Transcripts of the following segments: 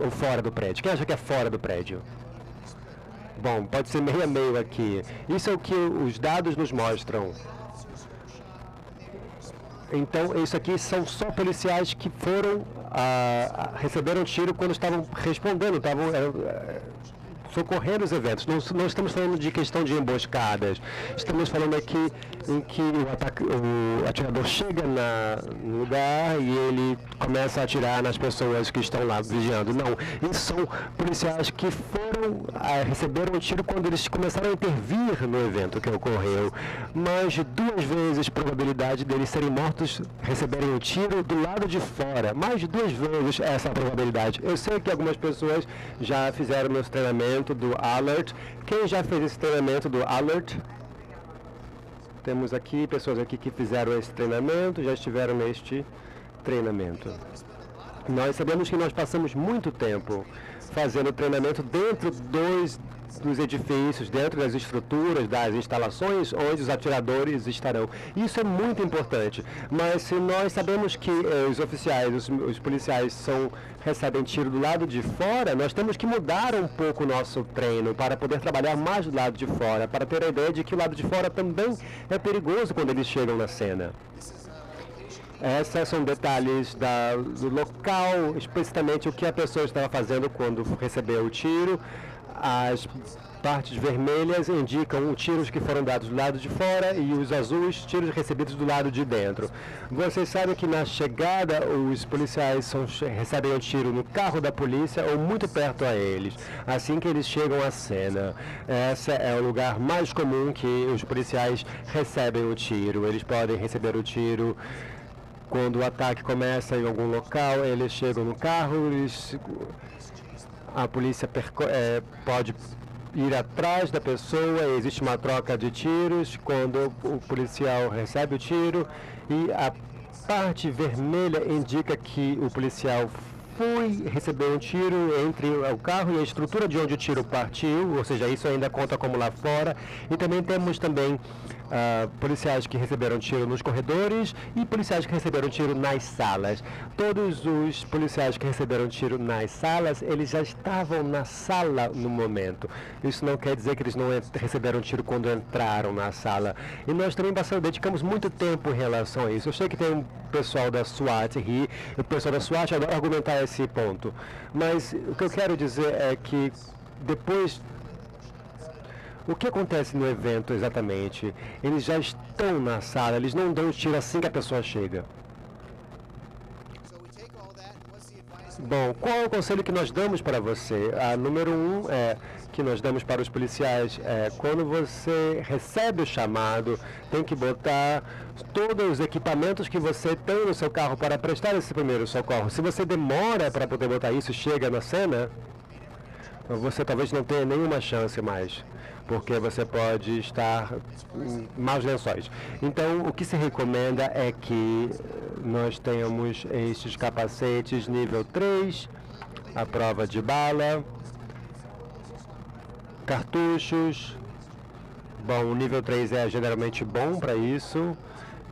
ou fora do prédio? Quem acha que é fora do prédio? Bom, pode ser meio a meio aqui. Isso é o que os dados nos mostram. Então, isso aqui são só policiais que foram, receberam tiro quando estavam respondendo, estavam socorrendo os eventos. Não estamos falando de questão de emboscadas. Estamos falando aqui em que o atirador chega no lugar e ele começa a atirar nas pessoas que estão lá vigiando. Não, isso são policiais que receberam um tiro quando eles começaram a intervir no evento que ocorreu. Mais de 2 vezes a probabilidade deles serem mortos receberem um tiro do lado de fora. Mais de 2 vezes essa é a probabilidade. Eu sei que algumas pessoas já fizeram esse treinamento do Alert. Quem já fez esse treinamento do Alert? Temos aqui pessoas aqui que fizeram esse treinamento, já estiveram neste treinamento. Nós sabemos que nós passamos muito tempo fazendo treinamento dentro dos edifícios, dentro das estruturas, das instalações onde os atiradores estarão. Isso é muito importante, mas se nós sabemos que os oficiais, os policiais recebem tiro do lado de fora, nós temos que mudar um pouco o nosso treino para poder trabalhar mais do lado de fora, para ter a ideia de que o lado de fora também é perigoso quando eles chegam na cena. Esses são detalhes do local, explicitamente o que a pessoa estava fazendo quando recebeu o tiro. As partes vermelhas indicam os tiros que foram dados do lado de fora e os azuis, tiros recebidos do lado de dentro. Vocês sabem que na chegada os policiais recebem um tiro no carro da polícia ou muito perto a eles, assim que eles chegam à cena. Esse é o lugar mais comum que os policiais recebem o tiro. Eles podem receber o tiro quando o ataque começa em algum local, eles chegam no carro, a polícia pode ir atrás da pessoa, existe uma troca de tiros quando o policial recebe o tiro e a parte vermelha indica que o policial recebeu um tiro entre o carro e a estrutura de onde o tiro partiu, ou seja, isso ainda conta como lá fora. E também temos policiais que receberam tiro nos corredores e policiais que receberam tiro nas salas. Todos os policiais que receberam tiro nas salas, eles já estavam na sala no momento. Isso não quer dizer que eles não receberam tiro quando entraram na sala. E nós também dedicamos muito tempo em relação a isso. Eu sei que tem um pessoal da SWAT e o pessoal da SWAT adora argumentar esse ponto. Mas o que eu quero dizer é que depois... O que acontece no evento exatamente? Eles já estão na sala, eles não dão tiro assim que a pessoa chega. Bom, qual é o conselho que nós damos para você? Número 1 que nós damos para os policiais quando você recebe o chamado, tem que botar todos os equipamentos que você tem no seu carro para prestar esse primeiro socorro. Se você demora para poder botar isso e chega na cena, você talvez não tenha nenhuma chance mais, porque você pode estar em maus lençóis. Então, o que se recomenda é que nós tenhamos estes capacetes nível 3, a prova de bala, cartuchos. Bom, o nível 3 é geralmente bom para isso.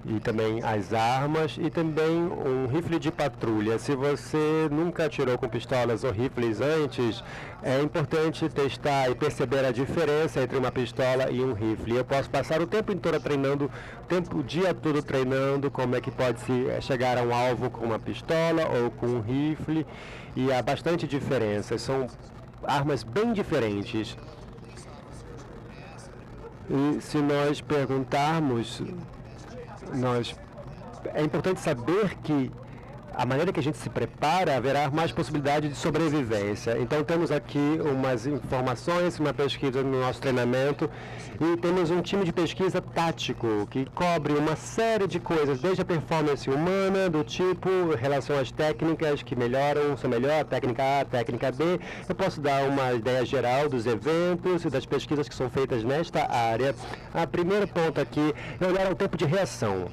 E também as armas e também um rifle de patrulha. Se você nunca atirou com pistolas ou rifles antes, é importante testar e perceber a diferença entre uma pistola e um rifle. Eu posso passar o tempo inteiro treinando, o dia todo treinando como é que pode se chegar a um alvo com uma pistola ou com um rifle, e há bastante diferença. São armas bem diferentes. E se nós perguntarmos, é importante saber que a maneira que a gente se prepara, haverá mais possibilidade de sobrevivência. Então temos aqui umas informações, uma pesquisa no nosso treinamento, e temos um time de pesquisa tático que cobre uma série de coisas, desde a performance humana, do tipo, em relação às técnicas que melhoram, são melhor, técnica A, técnica B. Eu posso dar uma ideia geral dos eventos e das pesquisas que são feitas nesta área. A primeiro ponto aqui é olhar o tempo de reação.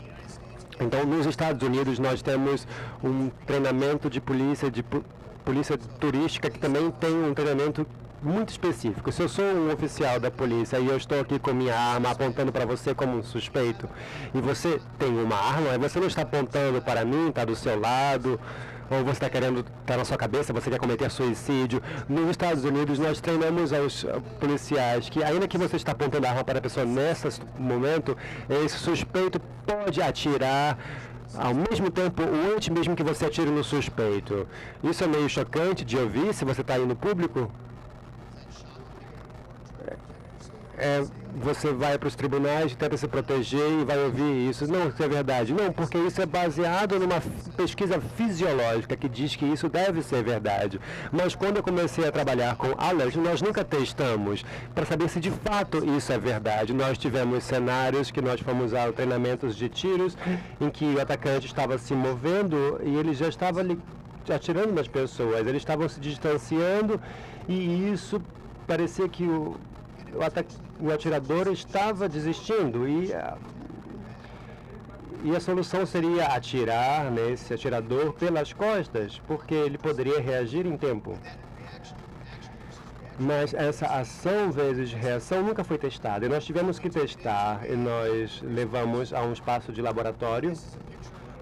Então, nos Estados Unidos, nós temos um treinamento de polícia turística que também tem um treinamento muito específico. Se eu sou um oficial da polícia e eu estou aqui com minha arma apontando para você como um suspeito, e você tem uma arma, você não está apontando para mim, está do seu lado, ou você está querendo estar na sua cabeça, você quer cometer suicídio. Nos Estados Unidos, nós treinamos aos policiais que, ainda que você está apontando a arma para a pessoa nesse momento, esse suspeito pode atirar ao mesmo tempo, ou antes mesmo que você atire no suspeito. Isso é meio chocante de ouvir se você está aí no público. Você vai para os tribunais, tenta se proteger e vai ouvir isso. Não, isso é verdade. Não, porque isso é baseado numa pesquisa fisiológica que diz que isso deve ser verdade. Mas quando eu comecei a trabalhar com alert, nós nunca testamos para saber se de fato isso é verdade. Nós tivemos cenários que nós fomos a treinamentos de tiros em que o atacante estava se movendo e ele já estava atirando nas pessoas. Eles estavam se distanciando e isso parecia que o atirador estava desistindo e a solução seria atirar nesse atirador pelas costas, porque ele poderia reagir em tempo. Mas essa ação vezes reação nunca foi testada. E nós tivemos que testar e nós levamos a um espaço de laboratório.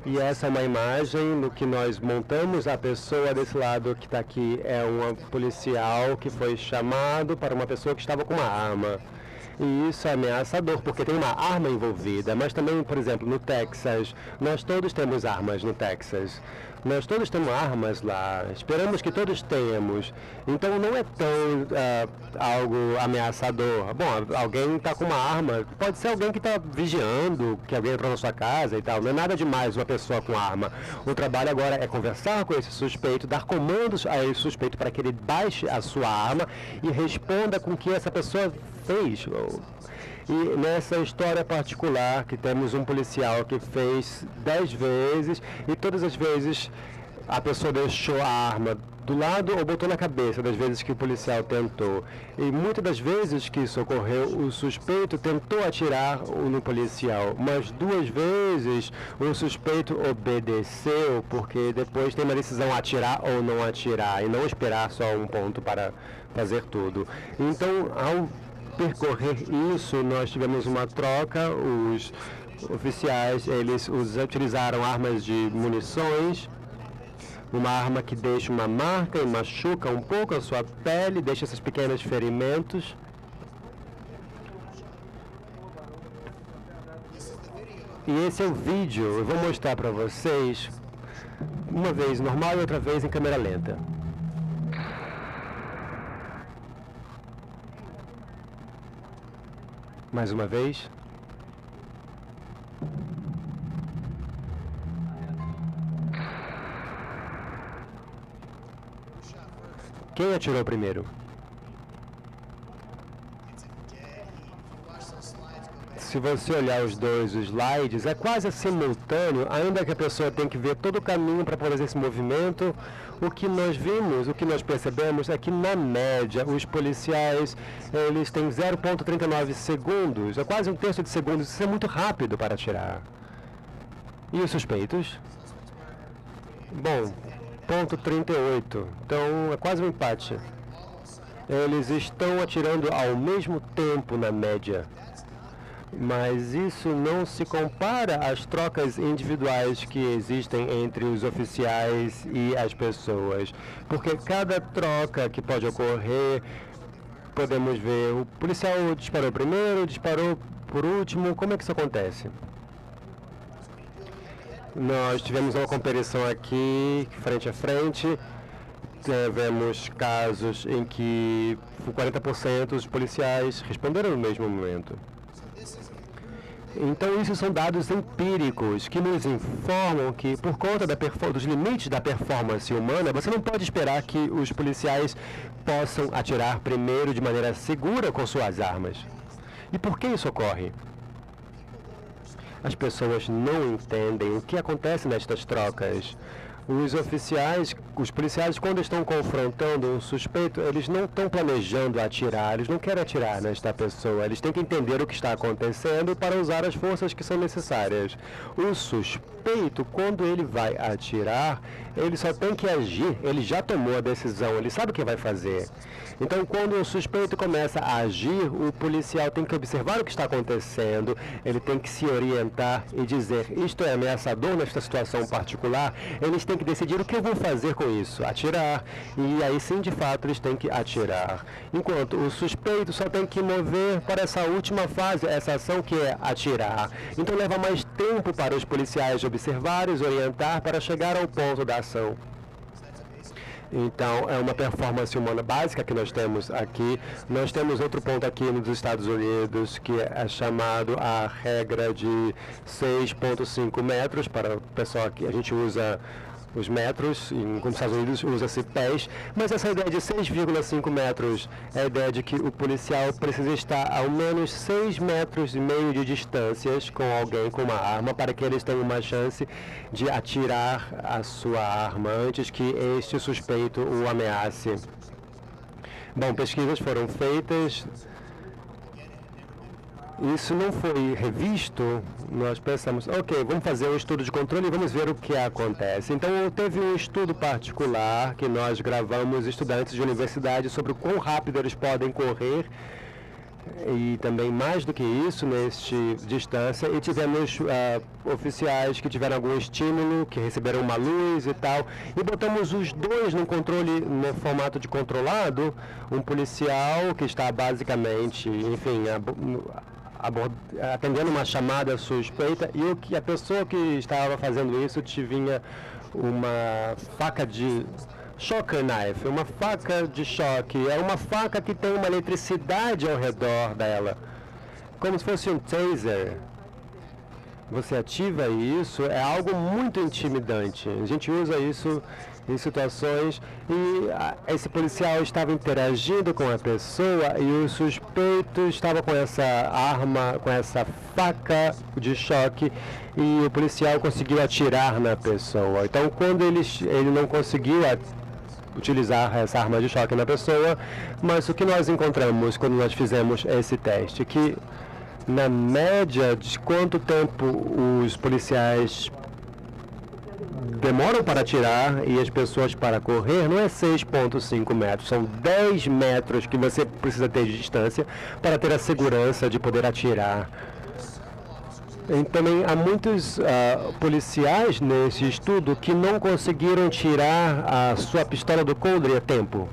E essa é uma imagem no que nós montamos. A pessoa desse lado que está aqui é um policial que foi chamado para uma pessoa que estava com uma arma. E isso é ameaçador, porque tem uma arma envolvida. Mas também, por exemplo, no Texas, nós todos temos armas no Texas. Nós todos temos armas lá, esperamos que todos tenhamos. Então não é tão algo ameaçador. Bom, alguém está com uma arma, pode ser alguém que está vigiando, que alguém entrou na sua casa e tal. Não é nada demais uma pessoa com arma. O trabalho agora é conversar com esse suspeito, dar comandos a esse suspeito para que ele baixe a sua arma e responda com o que essa pessoa fez. E nessa história particular, que temos um policial que fez 10 vezes e todas as vezes a pessoa deixou a arma do lado ou botou na cabeça das vezes que o policial tentou. E muitas das vezes que isso ocorreu, o suspeito tentou atirar no policial, mas 2 vezes o suspeito obedeceu, porque depois tem uma decisão atirar ou não atirar, e não esperar só um ponto para fazer tudo. Então, ao percorrer isso, nós tivemos uma troca. Os oficiais, eles utilizaram armas de munições, uma arma que deixa uma marca e machuca um pouco a sua pele, deixa esses pequenos ferimentos. E esse é o vídeo, eu vou mostrar para vocês, uma vez normal e outra vez em câmera lenta. Mais uma vez. Quem atirou primeiro? Se você olhar os dois slides, é quase simultâneo, ainda que a pessoa tem que ver todo o caminho para fazer esse movimento. O que nós vimos, o que nós percebemos é que, na média, os policiais, eles têm 0,39 segundos, é quase 1/3 de segundo, isso é muito rápido para atirar. E os suspeitos? Bom, 0,38, então é quase um empate. Eles estão atirando ao mesmo tempo, na média. Mas isso não se compara às trocas individuais que existem entre os oficiais e as pessoas. Porque cada troca que pode ocorrer, podemos ver, o policial disparou primeiro, disparou por último, como é que isso acontece? Nós tivemos uma comparação aqui, frente a frente. Tivemos casos em que 40% dos policiais responderam no mesmo momento. Então, isso são dados empíricos que nos informam que, por conta dos limites da performance humana, você não pode esperar que os policiais possam atirar primeiro de maneira segura com suas armas. E por que isso ocorre? As pessoas não entendem o que acontece nestas trocas. Os policiais, quando estão confrontando um suspeito, eles não estão planejando atirar, eles não querem atirar nesta pessoa, eles têm que entender o que está acontecendo para usar as forças que são necessárias. O suspeito, quando ele vai atirar, ele só tem que agir, ele já tomou a decisão, ele sabe o que vai fazer. Então, quando o suspeito começa a agir, o policial tem que observar o que está acontecendo, ele tem que se orientar e dizer, isto é ameaçador nesta situação particular, eles têm têm que decidir o que eu vou fazer com isso, atirar. E aí sim, de fato, eles têm que atirar. Enquanto o suspeito só tem que mover para essa última fase, essa ação que é atirar. Então leva mais tempo para os policiais observarem, orientar para chegar ao ponto da ação. Então, é uma performance humana básica que nós temos aqui. Nós temos outro ponto aqui nos Estados Unidos, que é chamado a regra de 6,5 metros. Para o pessoal aqui, a gente usa os metros, como nos Estados Unidos usa-se pés, mas essa ideia de 6,5 metros é a ideia de que o policial precisa estar ao menos 6,5 metros de distâncias com alguém com uma arma para que eles tenham uma chance de atirar a sua arma antes que este suspeito o ameace. Bom, pesquisas foram feitas. Isso não foi revisto, nós pensamos, ok, vamos fazer um estudo de controle e vamos ver o que acontece. Então, teve um estudo particular que nós gravamos estudantes de universidade sobre o quão rápido eles podem correr e também mais do que isso, neste distância, e tivemos oficiais que tiveram algum estímulo, que receberam uma luz e tal, e botamos os dois no controle, no formato de controlado, um policial que está basicamente, enfim, atendendo uma chamada suspeita, e a pessoa que estava fazendo isso tinha uma faca de shocker knife, uma faca de choque. É uma faca que tem uma eletricidade ao redor dela, como se fosse um taser. Você ativa isso, é algo muito intimidante. A gente usa isso em situações e esse policial estava interagindo com a pessoa e o suspeito estava com essa arma, com essa faca de choque, e o policial conseguiu atirar na pessoa. Então, quando ele não conseguiu utilizar essa arma de choque na pessoa, mas o que nós encontramos quando nós fizemos esse teste, que na média de quanto tempo os policiais demoram para atirar e as pessoas para correr, não é 6,5 metros, são 10 metros que você precisa ter de distância para ter a segurança de poder atirar. E também há muitos policiais nesse estudo que não conseguiram tirar a sua pistola do coldre a tempo.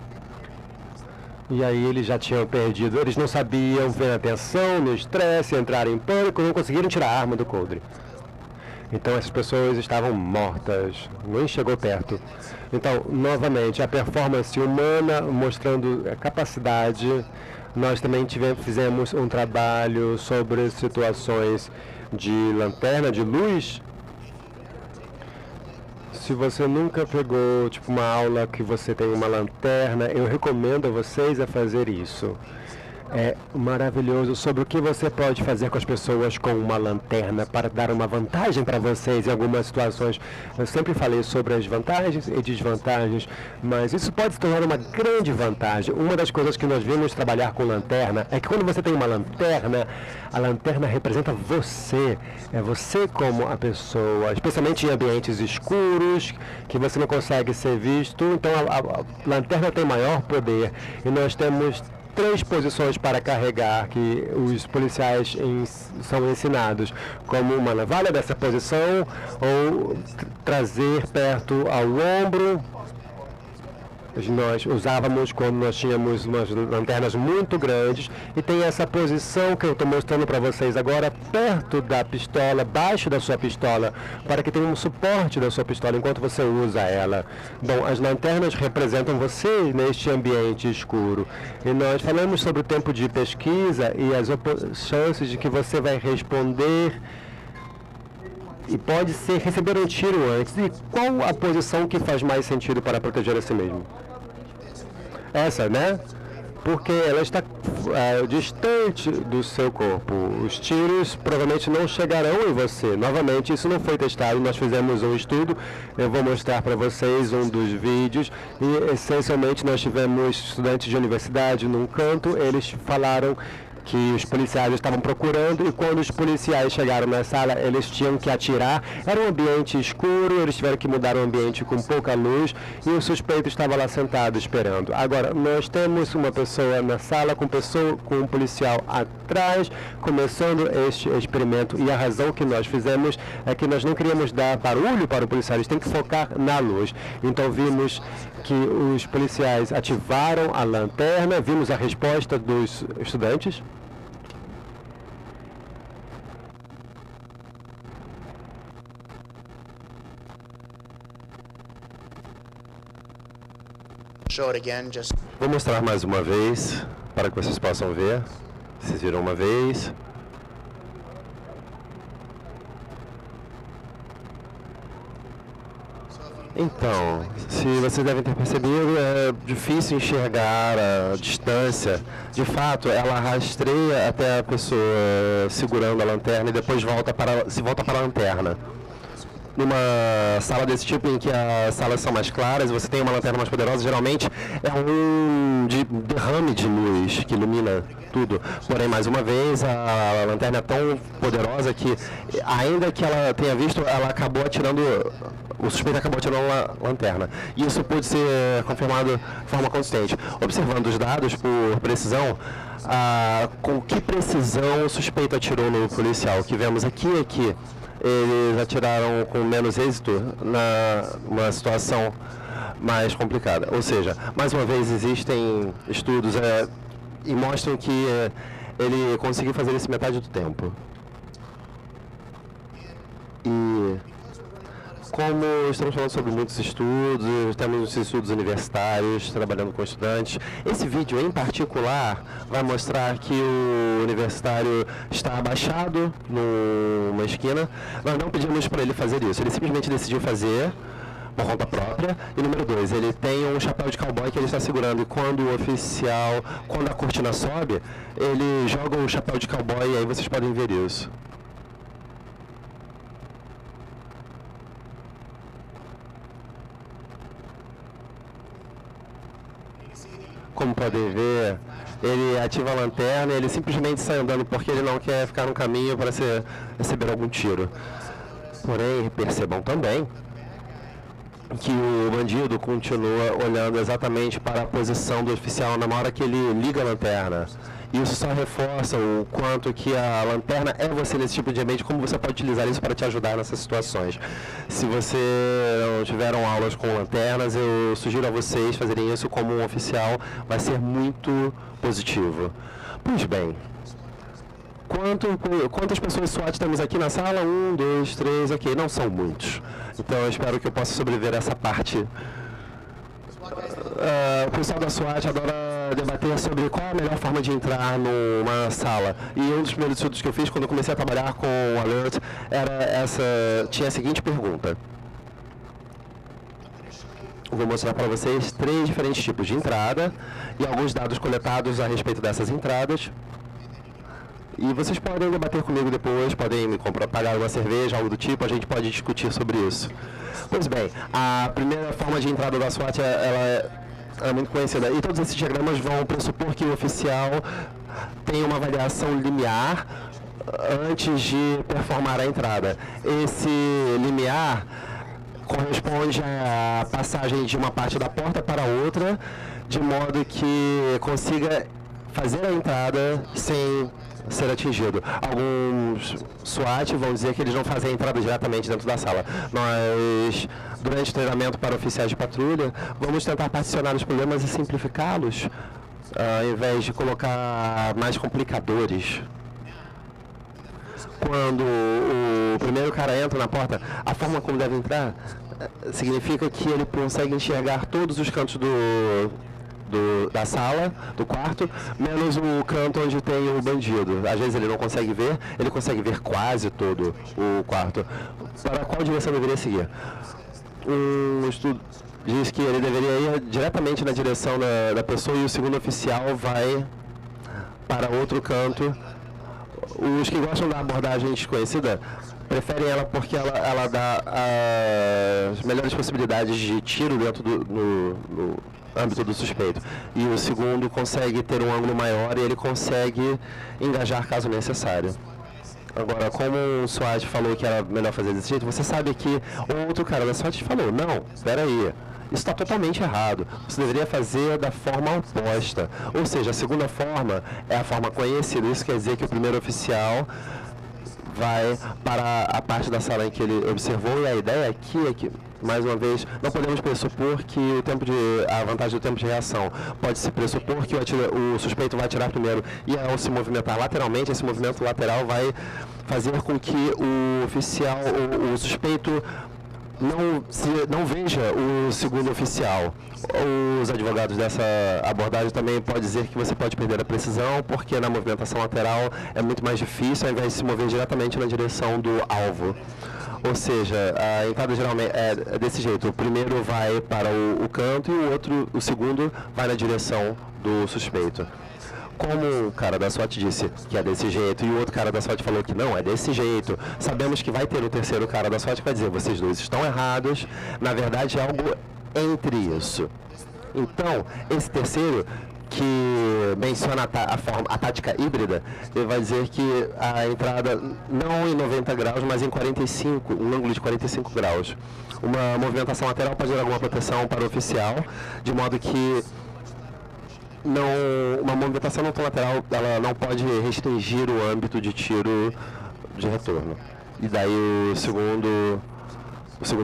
E aí eles já tinham perdido, eles não sabiam ver a atenção, no estresse, entraram em pânico, não conseguiram tirar a arma do coldre. Então essas pessoas estavam mortas, nem chegou perto. Então, novamente, a performance humana mostrando a capacidade. Nós também fizemos um trabalho sobre situações de lanterna, de luz. Se você nunca pegou tipo uma aula que você tem uma lanterna, eu recomendo a vocês a fazer isso. É maravilhoso sobre o que você pode fazer com as pessoas com uma lanterna para dar uma vantagem para vocês em algumas situações. Eu sempre falei sobre as vantagens e desvantagens, mas isso pode se tornar uma grande vantagem. Uma das coisas que nós vimos trabalhar com lanterna é que quando você tem uma lanterna, a lanterna representa você. É você como a pessoa, especialmente em ambientes escuros, que você não consegue ser visto. Então a lanterna tem maior poder e nós temos 3 posições para carregar que os policiais são ensinados, como uma navalha dessa posição ou trazer perto ao ombro. Nós usávamos quando nós tínhamos umas lanternas muito grandes, e tem essa posição que eu estou mostrando para vocês agora, perto da pistola, abaixo da sua pistola, para que tenha um suporte da sua pistola enquanto você usa ela. Bom, as lanternas representam você neste ambiente escuro, e nós falamos sobre o tempo de pesquisa e as chances de que você vai responder e pode ser receber um tiro antes. E qual a posição que faz mais sentido para proteger a si mesmo? Essa, né? Porque ela está distante do seu corpo. Os tiros provavelmente não chegarão em você. Novamente, isso não foi testado. Nós fizemos um estudo. Eu vou mostrar para vocês um dos vídeos. E, essencialmente, nós tivemos estudantes de universidade num canto. Eles falaram que os policiais estavam procurando, e quando os policiais chegaram na sala, eles tinham que atirar. Era um ambiente escuro, eles tiveram que mudar o ambiente com pouca luz, e o suspeito estava lá sentado esperando. Agora, nós temos uma pessoa na sala com um policial atrás, começando este experimento, e a razão que nós fizemos é que nós não queríamos dar barulho para o policial, eles têm que focar na luz. Então vimos que os policiais ativaram a lanterna, vimos a resposta dos estudantes. Vou mostrar mais uma vez, para que vocês possam ver. Vocês viram uma vez. Então, se vocês devem ter percebido, é difícil enxergar a distância. De fato, ela rastreia até a pessoa segurando a lanterna e depois volta para a lanterna. Numa sala desse tipo, em que as salas são mais claras, você tem uma lanterna mais poderosa, geralmente é um derrame de luz que ilumina tudo. Porém, mais uma vez, a lanterna é tão poderosa que, ainda que ela tenha visto, o suspeito acabou atirando a lanterna. E isso pode ser confirmado de forma consistente. Observando os dados por precisão, com que precisão o suspeito atirou no policial? O que vemos aqui é que eles atiraram com menos êxito numa situação mais complicada. Ou seja, mais uma vez, existem estudos e mostram que ele conseguiu fazer isso metade do tempo. E como estamos falando sobre muitos estudos, temos estudos universitários, trabalhando com estudantes, esse vídeo em particular vai mostrar que o universitário está abaixado numa esquina. Nós não pedimos para ele fazer isso, ele simplesmente decidiu fazer por conta própria. E número 2, ele tem um chapéu de cowboy que ele está segurando, e quando a cortina sobe, ele joga o chapéu de cowboy, e aí vocês podem ver isso. Como podem ver, ele ativa a lanterna e ele simplesmente sai andando porque ele não quer ficar no caminho para receber algum tiro. Porém, percebam também que o bandido continua olhando exatamente para a posição do oficial na hora que ele liga a lanterna. Isso só reforça o quanto que a lanterna é você nesse tipo de ambiente, como você pode utilizar isso para te ajudar nessas situações. Se você não tiveram aulas com lanternas, eu sugiro a vocês fazerem isso como um oficial, vai ser muito positivo. Pois bem, quantas pessoas SWAT temos aqui na sala? 1, 2, 3, ok, não são muitos. Então eu espero que eu possa sobreviver a essa parte. O pessoal da SWAT adora debater sobre qual a melhor forma de entrar numa sala. E um dos primeiros estudos que eu fiz quando eu comecei a trabalhar com o Alert tinha a seguinte pergunta. Eu vou mostrar para vocês 3 diferentes tipos de entrada e alguns dados coletados a respeito dessas entradas. E vocês podem debater comigo depois, podem me pagar uma cerveja, algo do tipo, a gente pode discutir sobre isso. Pois bem, a primeira forma de entrada da SWAT ela é muito conhecida, e todos esses diagramas vão pressupor que o oficial tem uma avaliação limiar antes de performar a entrada. Esse limiar corresponde à passagem de uma parte da porta para outra, de modo que consiga fazer a entrada sem ser atingido. Alguns SWAT vão dizer que eles não fazem a entrada diretamente dentro da sala. Nós, durante o treinamento para oficiais de patrulha, vamos tentar particionar os problemas e simplificá-los, ao invés de colocar mais complicadores. Quando o primeiro cara entra na porta, a forma como deve entrar significa que ele consegue enxergar todos os cantos da sala, do quarto, menos o canto onde tem o bandido. Às vezes ele não consegue ver, ele consegue ver quase todo o quarto. Para qual direção deveria seguir? Um estudo diz que ele deveria ir diretamente na direção da pessoa, e o segundo oficial vai para outro canto. Os que gostam da abordagem desconhecida preferem ela porque ela dá as melhores possibilidades de tiro dentro no âmbito do suspeito. E o segundo consegue ter um ângulo maior e ele consegue engajar caso necessário. Agora, como o SWAT falou que era melhor fazer desse jeito, você sabe que outro cara da SWAT falou, não, espera aí, isso está totalmente errado, você deveria fazer da forma oposta. Ou seja, a segunda forma é a forma conhecida, isso quer dizer que o primeiro oficial vai para a parte da sala em que ele observou, e a ideia aqui é que, mais uma vez, não podemos pressupor que a vantagem do tempo de reação. Pode-se pressupor que o suspeito vai atirar primeiro e, ao se movimentar lateralmente, esse movimento lateral vai fazer com que o oficial, o suspeito, não veja o segundo oficial. Os advogados dessa abordagem também podem dizer que você pode perder a precisão, porque na movimentação lateral é muito mais difícil, ao invés de se mover diretamente na direção do alvo. Ou seja, a entrada geralmente é desse jeito, o primeiro vai para o canto e o segundo vai na direção do suspeito. Como o cara da SWAT disse que é desse jeito e o outro cara da SWAT falou que não, é desse jeito, sabemos que vai ter o terceiro cara da SWAT que vai dizer, vocês dois estão errados, na verdade é algo entre isso. Então, esse terceiro, que menciona a tática híbrida, ele vai dizer que a entrada não em 90 graus, mas em 45, um ângulo de 45 graus. Uma movimentação lateral pode dar alguma proteção para o oficial, de modo que uma movimentação não tão lateral, ela não pode restringir o âmbito de tiro de retorno. E daí o segundo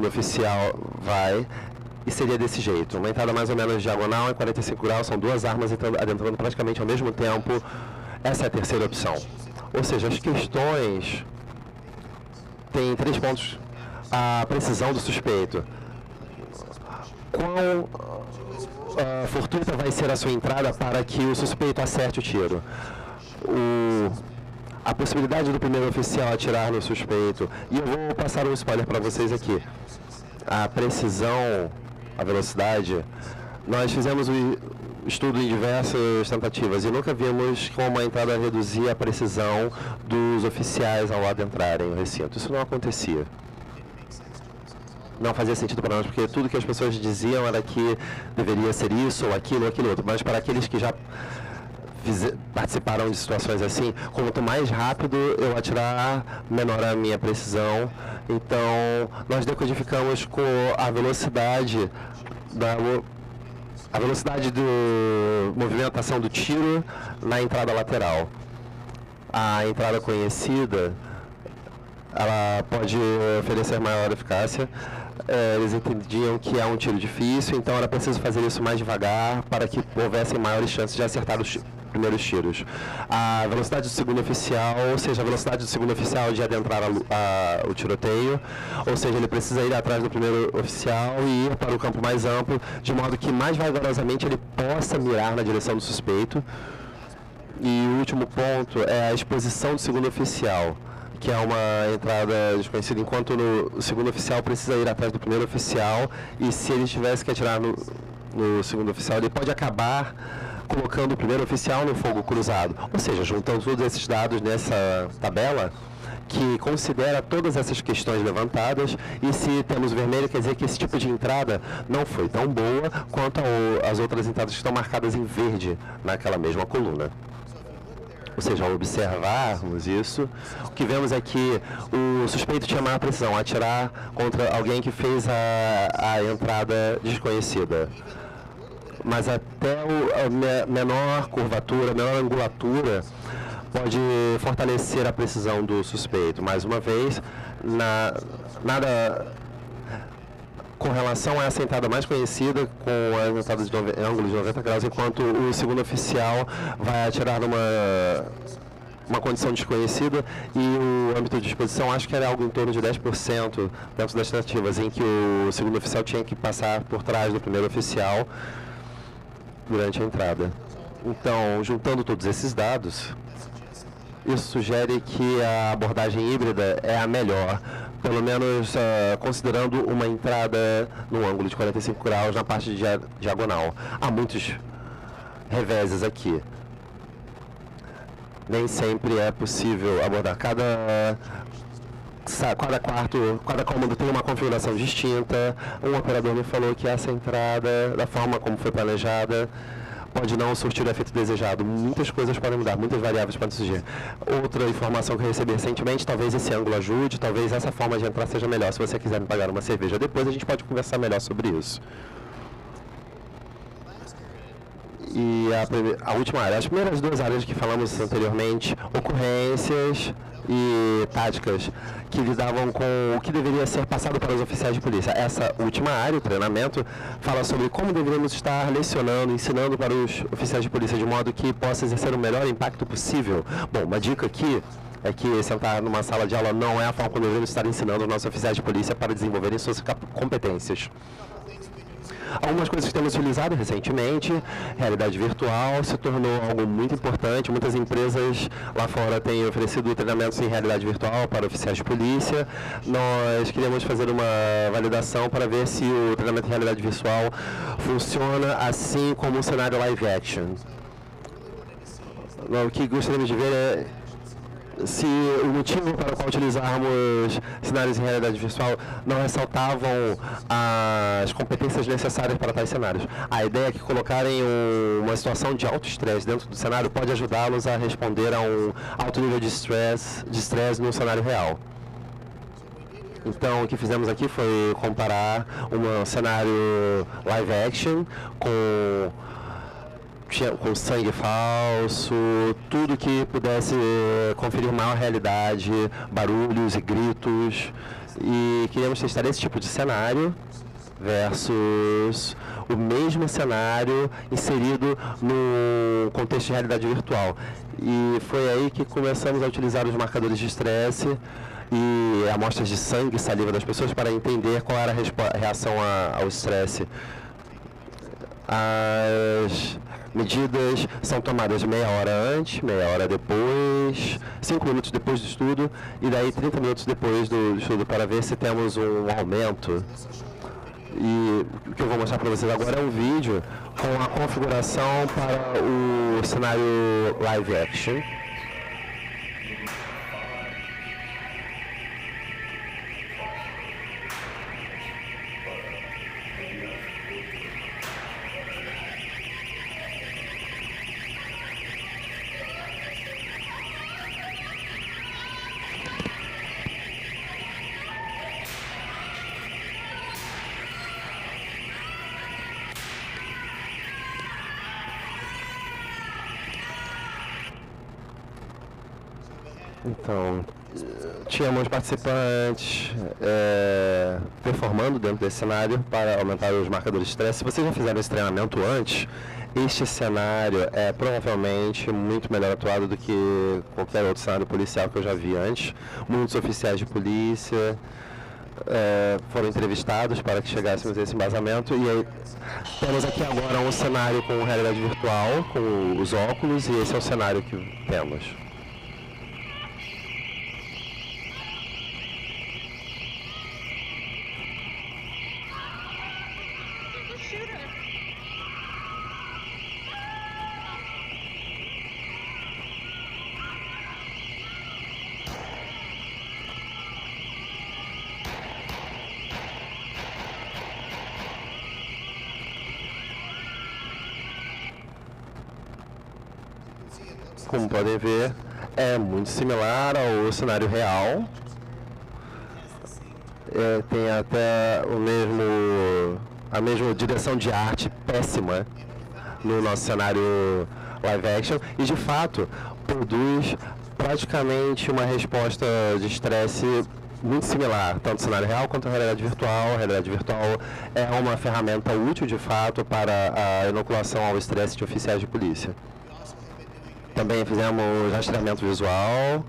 oficial vai, e seria desse jeito, uma entrada mais ou menos diagonal em 45 graus, são duas armas adentrando praticamente ao mesmo tempo. Essa é a terceira opção. Ou seja, as questões têm 3 pontos. A precisão do suspeito. Quão fortuita vai ser a sua entrada para que o suspeito acerte o tiro? A possibilidade do primeiro oficial atirar no suspeito. E eu vou passar um spoiler para vocês aqui. A precisão, a velocidade, nós fizemos o estudo em diversas tentativas e nunca vimos como a entrada reduzia a precisão dos oficiais ao adentrarem no recinto. Isso não acontecia. Não fazia sentido para nós, porque tudo que as pessoas diziam era que deveria ser isso, ou aquilo, outro. Mas para aqueles que já participaram de situações assim, quanto mais rápido eu atirar, menor a minha precisão. Então, nós decodificamos com a velocidade da movimentação do tiro na entrada lateral. A entrada conhecida, ela pode oferecer maior eficácia. Eles entendiam que é um tiro difícil, então era preciso fazer isso mais devagar para que houvessem maiores chances de acertar os primeiros tiros. A velocidade do segundo oficial, ou seja, a velocidade do segundo oficial de adentrar o tiroteio, ou seja, ele precisa ir atrás do primeiro oficial e ir para o campo mais amplo, de modo que mais vagarosamente ele possa mirar na direção do suspeito. E o último ponto é a exposição do segundo oficial, que é uma entrada desconhecida, enquanto o segundo oficial precisa ir atrás do primeiro oficial, e se ele tivesse que atirar no segundo oficial, ele pode acabar colocando o primeiro oficial no fogo cruzado. Ou seja, juntando todos esses dados nessa tabela, que considera todas essas questões levantadas, e se temos vermelho, quer dizer que esse tipo de entrada não foi tão boa quanto as outras entradas que estão marcadas em verde naquela mesma coluna. Ou seja, ao observarmos isso, o que vemos é que o suspeito tinha maior precisão, atirar contra alguém que fez a entrada desconhecida. Mas até a menor curvatura, a menor angulatura pode fortalecer a precisão do suspeito. Mais uma vez, nada com relação a essa entrada mais conhecida, com as entradas de ângulo de 90 graus, enquanto o segundo oficial vai atirar numa condição desconhecida, e o âmbito de exposição acho que era algo em torno de 10% dentro das tentativas, em que o segundo oficial tinha que passar por trás do primeiro oficial durante a entrada. Então, juntando todos esses dados, isso sugere que a abordagem híbrida é a melhor, pelo menos considerando uma entrada no ângulo de 45 graus na parte de diagonal. Há muitos reveses aqui. Nem sempre é possível abordar. Cada cada cômodo tem uma configuração distinta. Um operador me falou que essa entrada, da forma como foi planejada, pode não surtir o efeito desejado. Muitas coisas podem mudar, muitas variáveis podem surgir. Outra informação que eu recebi recentemente, talvez esse ângulo ajude, talvez essa forma de entrar seja melhor. Se você quiser me pagar uma cerveja depois, a gente pode conversar melhor sobre isso. E a última área, as primeiras duas áreas que falamos anteriormente, ocorrências e táticas, que lidavam com o que deveria ser passado para os oficiais de polícia. Essa última área, o treinamento, fala sobre como deveríamos estar lecionando, ensinando para os oficiais de polícia de modo que possa exercer o melhor impacto possível. Bom, uma dica aqui é que sentar numa sala de aula não é a forma como devemos estar ensinando os nossos oficiais de polícia para desenvolverem suas competências. Algumas coisas que temos utilizado recentemente, realidade virtual se tornou algo muito importante. Muitas empresas lá fora têm oferecido treinamentos em realidade virtual para oficiais de polícia. Nós queríamos fazer uma validação para ver se o treinamento em realidade visual funciona assim como um cenário live action. O que gostaríamos de ver é se o motivo para o qual utilizarmos cenários em realidade virtual não ressaltavam as competências necessárias para tais cenários. A ideia é que colocarem uma situação de alto estresse dentro do cenário pode ajudá-los a responder a um alto nível de estresse no cenário real. Então, o que fizemos aqui foi comparar um cenário live action com sangue falso, tudo que pudesse confirmar a realidade, barulhos e gritos. E queríamos testar esse tipo de cenário versus o mesmo cenário inserido no contexto de realidade virtual. E foi aí que começamos a utilizar os marcadores de estresse e amostras de sangue e saliva das pessoas para entender qual era a reação ao estresse. As medidas são tomadas meia hora antes, meia hora depois, 5 minutos depois do estudo e daí 30 minutos depois do estudo para ver se temos um aumento. E o que eu vou mostrar para vocês agora é um vídeo com a configuração para o cenário live action. Então, tínhamos participantes performando dentro desse cenário para aumentar os marcadores de estresse. Se vocês já fizeram esse treinamento antes, este cenário é provavelmente muito melhor atuado do que qualquer outro cenário policial que eu já vi antes. Muitos oficiais de polícia foram entrevistados para que chegássemos a esse embasamento. E aí, temos aqui agora um cenário com realidade virtual, com os óculos, e esse é o cenário que temos. Como podem ver, é muito similar ao cenário real. Tem até a mesma direção de arte péssima no nosso cenário live action e, de fato, produz praticamente uma resposta de estresse muito similar, tanto no cenário real quanto na realidade virtual. A realidade virtual é uma ferramenta útil, de fato, para a inoculação ao estresse de oficiais de polícia. Também fizemos rastreamento visual.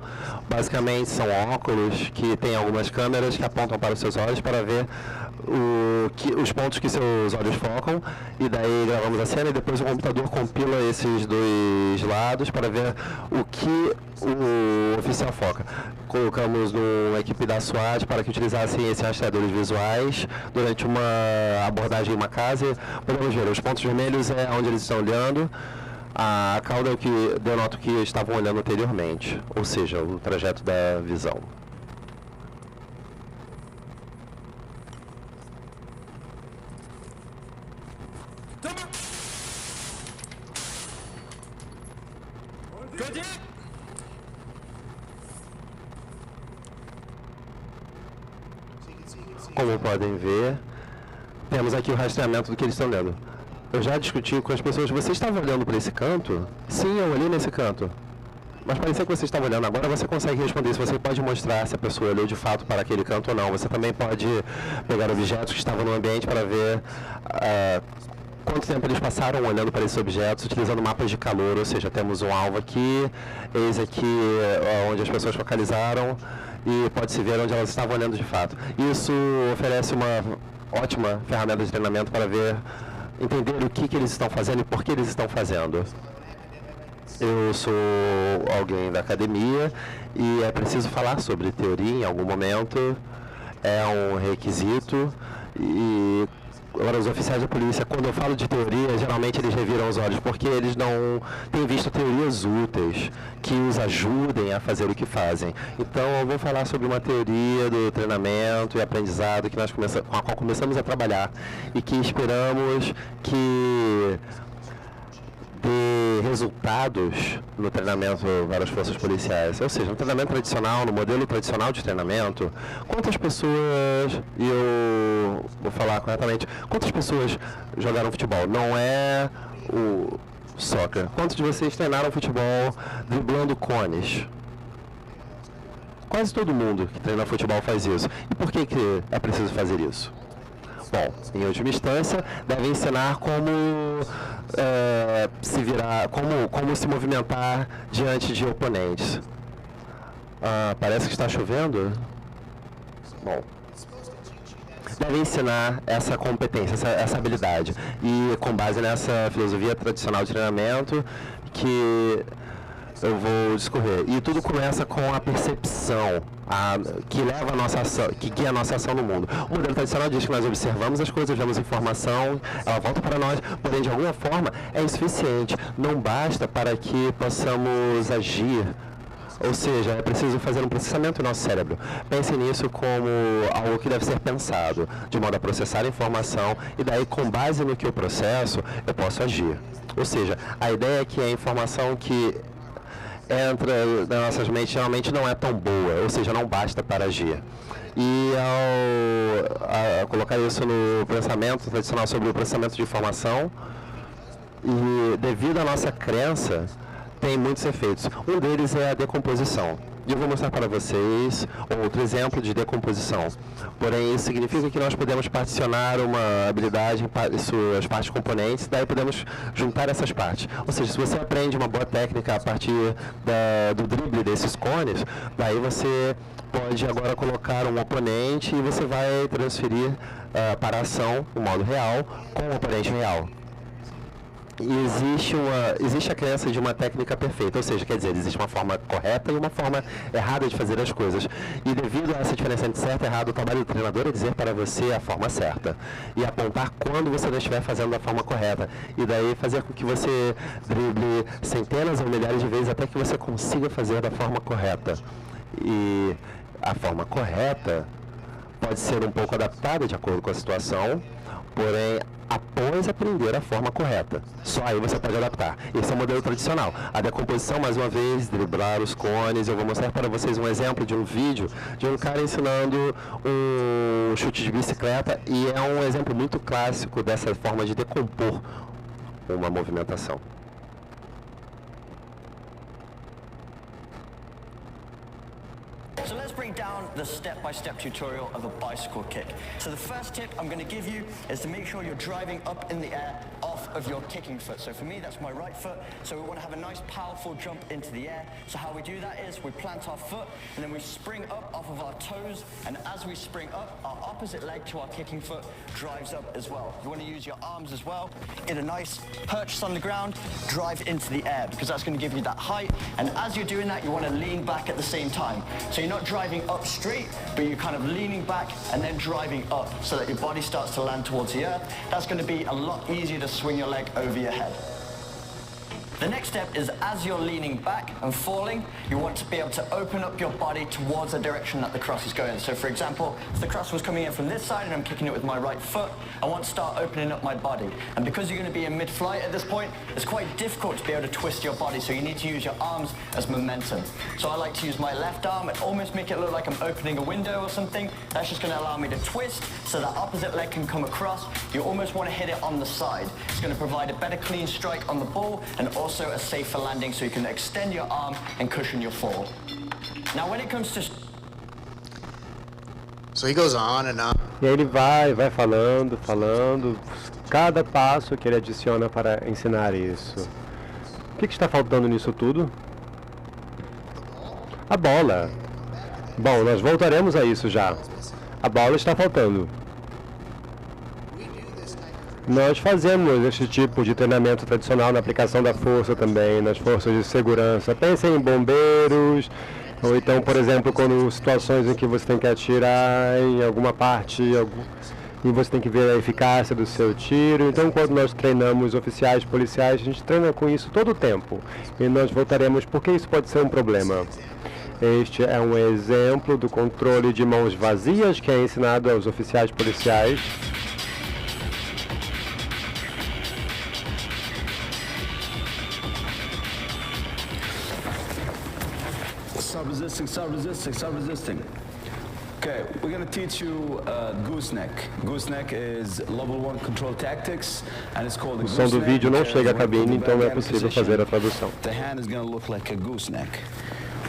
Basicamente são óculos que têm algumas câmeras que apontam para os seus olhos para ver os pontos que seus olhos focam, e daí gravamos a cena e depois o computador compila esses dois lados para ver o que o oficial foca. Colocamos uma equipe da SWAT para que utilizassem esses rastreadores visuais durante uma abordagem em uma casa. Podemos ver, os pontos vermelhos é onde eles estão olhando. A cauda é o que denota que estavam olhando anteriormente, ou seja, o trajeto da visão. Como podem ver, temos aqui o rastreamento do que eles estão lendo. Eu já discuti com as pessoas, você estava olhando para esse canto? Sim, eu olhei nesse canto. Mas parecia que você estava olhando. Agora você consegue responder se você pode mostrar se a pessoa olhou de fato para aquele canto ou não. Você também pode pegar objetos que estavam no ambiente para ver quanto tempo eles passaram olhando para esses objetos, utilizando mapas de calor, ou seja, temos um alvo aqui, eis aqui onde as pessoas focalizaram e pode-se ver onde elas estavam olhando de fato. Isso oferece uma ótima ferramenta de treinamento para entender o que eles estão fazendo e por que eles estão fazendo. Eu sou alguém da academia e é preciso falar sobre teoria em algum momento, é um requisito e agora os oficiais da polícia, quando eu falo de teoria, geralmente eles reviram os olhos porque eles não têm visto teorias úteis que os ajudem a fazer o que fazem. Então eu vou falar sobre uma teoria do treinamento e aprendizado que com a qual começamos a trabalhar e que esperamos que dê resultados no treinamento para as forças policiais. Ou seja, no treinamento tradicional, no modelo tradicional de treinamento, quantas pessoas, e eu vou falar corretamente, quantas pessoas jogaram futebol? Não é o soccer. Quantos de vocês treinaram futebol driblando cones? Quase todo mundo que treina futebol faz isso. E por que é preciso fazer isso? Bom, em última instância, deve ensinar como se virar, como se movimentar diante de oponentes. Parece que está chovendo? Bom, deve ensinar essa competência, essa habilidade. E com base nessa filosofia tradicional de treinamento que eu vou discorrer. E tudo começa com a percepção que leva a nossa ação, que guia a nossa ação no mundo. O modelo tradicional diz que nós observamos as coisas, vemos informação, ela volta para nós, porém de alguma forma é insuficiente. Não basta para que possamos agir. Ou seja, é preciso fazer um processamento no nosso cérebro. Pense nisso como algo que deve ser pensado, de modo a processar a informação, e daí, com base no que eu processo, eu posso agir. Ou seja, a ideia é que a informação que entra nas nossas mentes geralmente não é tão boa, ou seja, não basta para agir. E ao colocar isso no pensamento tradicional sobre o processamento de informação, e devido à nossa crença, tem muitos efeitos. Um deles é a decomposição. E eu vou mostrar para vocês outro exemplo de decomposição. Porém, isso significa que nós podemos particionar uma habilidade em suas partes componentes, daí podemos juntar essas partes. Ou seja, se você aprende uma boa técnica a partir do drible desses cones, daí você pode agora colocar um oponente e você vai transferir para a ação, no modo real, com o oponente real. E existe a crença de uma técnica perfeita, ou seja, quer dizer, existe uma forma correta e uma forma errada de fazer as coisas. E devido a essa diferença entre certo e errado, o trabalho do treinador é dizer para você a forma certa e apontar quando você não estiver fazendo da forma correta. E daí fazer com que você drible centenas ou milhares de vezes até que você consiga fazer da forma correta. E a forma correta pode ser um pouco adaptada de acordo com a situação, porém, após aprender a forma correta. Só aí você pode adaptar. Esse é o modelo tradicional. A decomposição, mais uma vez, driblar os cones. Eu vou mostrar para vocês um exemplo de um vídeo de um cara ensinando um chute de bicicleta e é um exemplo muito clássico dessa forma de decompor uma movimentação. So let's break down the step-by-step tutorial of a bicycle kick. So the first tip I'm going to give you is to make sure you're driving up in the air off of your kicking foot. So for me, that's my right foot. So we want to have a nice powerful jump into the air. So how we do that is we plant our foot and then we spring up off of our toes. And as we spring up, our opposite leg to our kicking foot drives up as well. You want to use your arms as well. Get a nice purchase on the ground, drive into the air because that's going to give you that height. And as you're doing that, you want to lean back at the same time. So you're not driving up straight, but you're kind of leaning back and then driving up so that your body starts to land towards the earth. That's going to be a lot easier to swing your leg over your head. The next step is as you're leaning back and falling, you want to be able to open up your body towards the direction that the cross is going. So for example, if the cross was coming in from this side and I'm kicking it with my right foot, I want to start opening up my body. And because you're going to be in mid-flight at this point, it's quite difficult to be able to twist your body, so you need to use your arms as momentum. So I like to use my left arm and almost make it look like I'm opening a window or something. That's just going to allow me to twist so that opposite leg can come across. You almost want to hit it on the side. It's going to provide a better clean strike on the ball and also a safer landing, so you can extend your arm and cushion your fall. Now when it comes to... So he goes on and on. E aí ele vai falando, cada passo que ele adiciona para ensinar isso. O que está faltando nisso tudo? A bola. Bom, nós voltaremos a isso já. A bola está faltando. Nós fazemos este tipo de treinamento tradicional na aplicação da força também, nas forças de segurança. Pensem em bombeiros, ou então, por exemplo, quando situações em que você tem que atirar em alguma parte e você tem que ver a eficácia do seu tiro. Então, quando nós treinamos oficiais policiais, a gente treina com isso todo o tempo. E nós voltaremos porque isso pode ser um problema. Este é um exemplo do controle de mãos vazias que é ensinado aos oficiais policiais. Stop resisting. Okay, we're going to teach you gooseneck. Gooseneck is level 1 control tactics, and it's called a O som do vídeo não chega à cabine, então não é possível fazer a tradução. The hand is going to look like a gooseneck.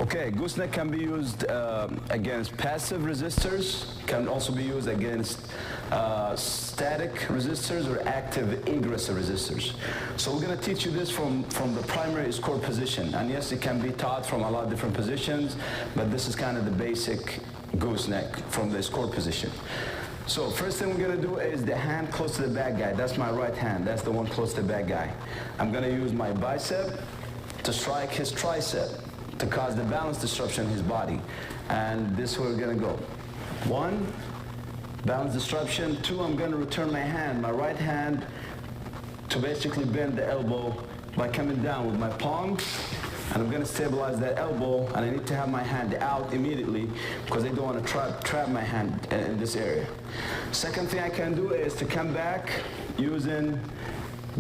Okay, gooseneck can be used against passive resistors, can also be used against static resistors or active aggressive resistors. So we're going to teach you this from the primary escort position. And yes, it can be taught from a lot of different positions, but this is kind of the basic gooseneck from the escort position. So first thing we're going to do is the hand close to the bad guy. That's my right hand. That's the one close to the bad guy. I'm going to use my bicep to strike his tricep, to cause the balance disruption in his body. And this is where we're going to go. 1, balance disruption. 2, I'm going to return my hand, my right hand, to basically bend the elbow by coming down with my palm. And I'm going to stabilize that elbow, and I need to have my hand out immediately because I don't want to trap my hand in this area. Second thing I can do is to come back using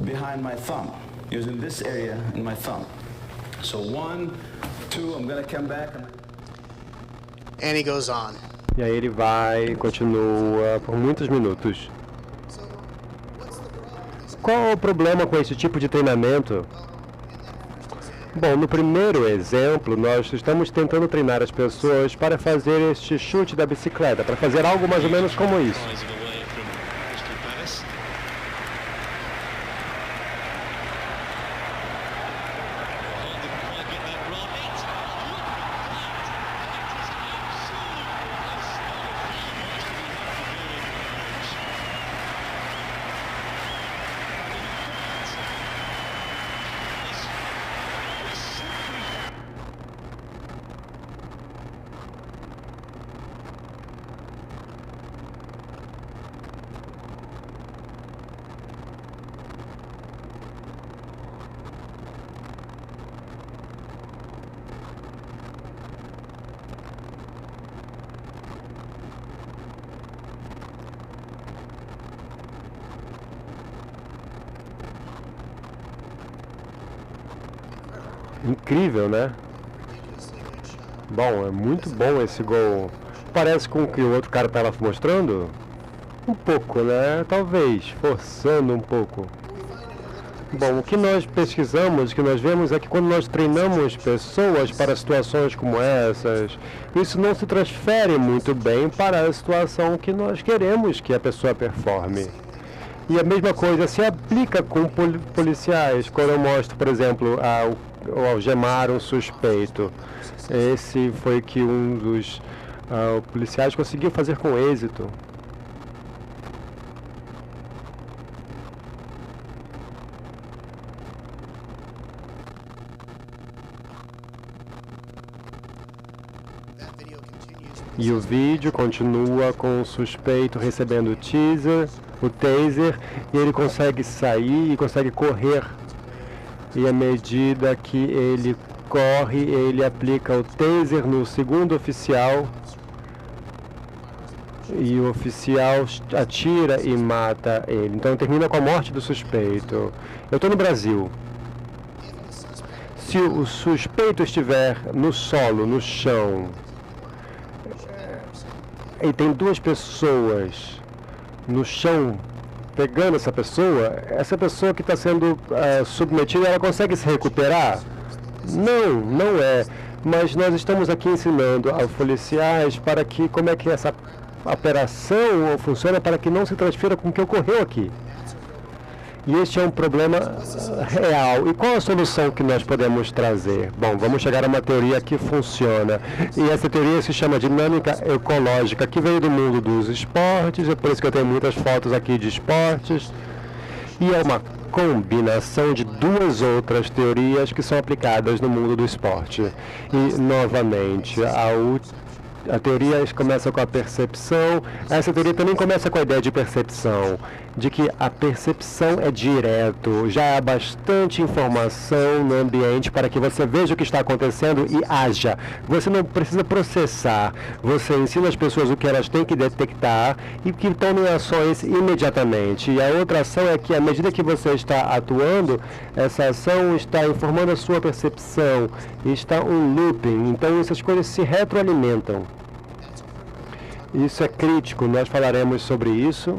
behind my thumb, using this area in my thumb. So 1, 2, I'm going to come back. And he goes on. E aí ele continua por muitos minutos. Qual é o problema com esse tipo de treinamento? Bom, no primeiro exemplo, nós estamos tentando treinar as pessoas para fazer este chute da bicicleta, para fazer algo mais ou menos como isso. Incrível, né? Bom, é muito bom esse gol. Parece com o que o outro cara estava mostrando? Um pouco, né? Talvez, forçando um pouco. Bom, o que nós pesquisamos, o que nós vemos é que quando nós treinamos pessoas para situações como essas, isso não se transfere muito bem para a situação que nós queremos que a pessoa performe. E a mesma coisa se aplica com policiais, quando eu mostro, por exemplo, ao algemar um suspeito. Esse foi que um dos policiais conseguiu fazer com êxito. E o vídeo continua com o suspeito recebendo o taser, e ele consegue sair e consegue correr. E à medida que ele corre, ele aplica o taser no segundo oficial. E o oficial atira e mata ele. Então termina com a morte do suspeito. Eu estou no Brasil. Se o suspeito estiver no solo, no chão, e tem duas pessoas no chão pegando essa pessoa que está sendo submetida, ela consegue se recuperar? Não, não é. Mas nós estamos aqui ensinando aos policiais para que, como é que essa operação funciona para que não se transfira com o que ocorreu aqui. E este é um problema real. E qual a solução que nós podemos trazer? Bom, vamos chegar a uma teoria que funciona. E essa teoria se chama dinâmica ecológica, que veio do mundo dos esportes, é por isso que eu tenho muitas fotos aqui de esportes. E é uma combinação de duas outras teorias que são aplicadas no mundo do esporte. E, novamente, a teoria começa com a percepção. Essa teoria também começa com a ideia de percepção, de que a percepção é direto, já há bastante informação no ambiente para que você veja o que está acontecendo e haja. Você não precisa processar, você ensina as pessoas o que elas têm que detectar e que tomem ações imediatamente. E a outra ação é que, à medida que você está atuando, essa ação está informando a sua percepção, está um looping, então essas coisas se retroalimentam. Isso é crítico, nós falaremos sobre isso.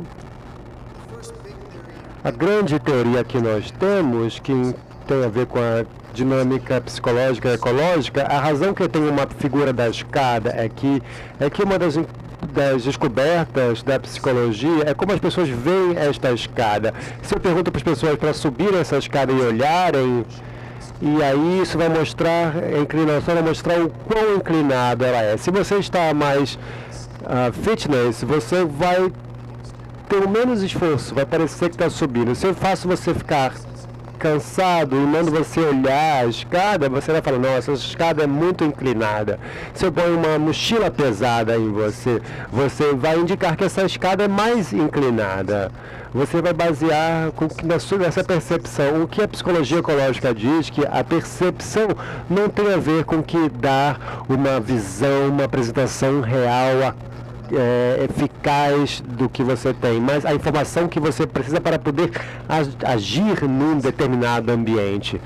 A grande teoria que nós temos, que tem a ver com a dinâmica psicológica e ecológica, a razão que eu tenho uma figura da escada é que uma das descobertas da psicologia é como as pessoas veem esta escada. Se eu pergunto para as pessoas para subir essa escada e olharem, e aí isso vai mostrar, a inclinação vai mostrar o quão inclinada ela é. Se você está mais fitness, você vai ter menos esforço, vai parecer que está subindo. Se eu faço você ficar cansado e mando você olhar a escada, você vai falar, nossa, essa escada é muito inclinada. Se eu ponho uma mochila pesada em você, você vai indicar que essa escada é mais inclinada. Você vai basear nessa percepção. O que a psicologia ecológica diz que a percepção não tem a ver com que dar uma visão, uma apresentação real, eficaz do que você tem, mas a informação que você precisa para poder agir num determinado ambiente.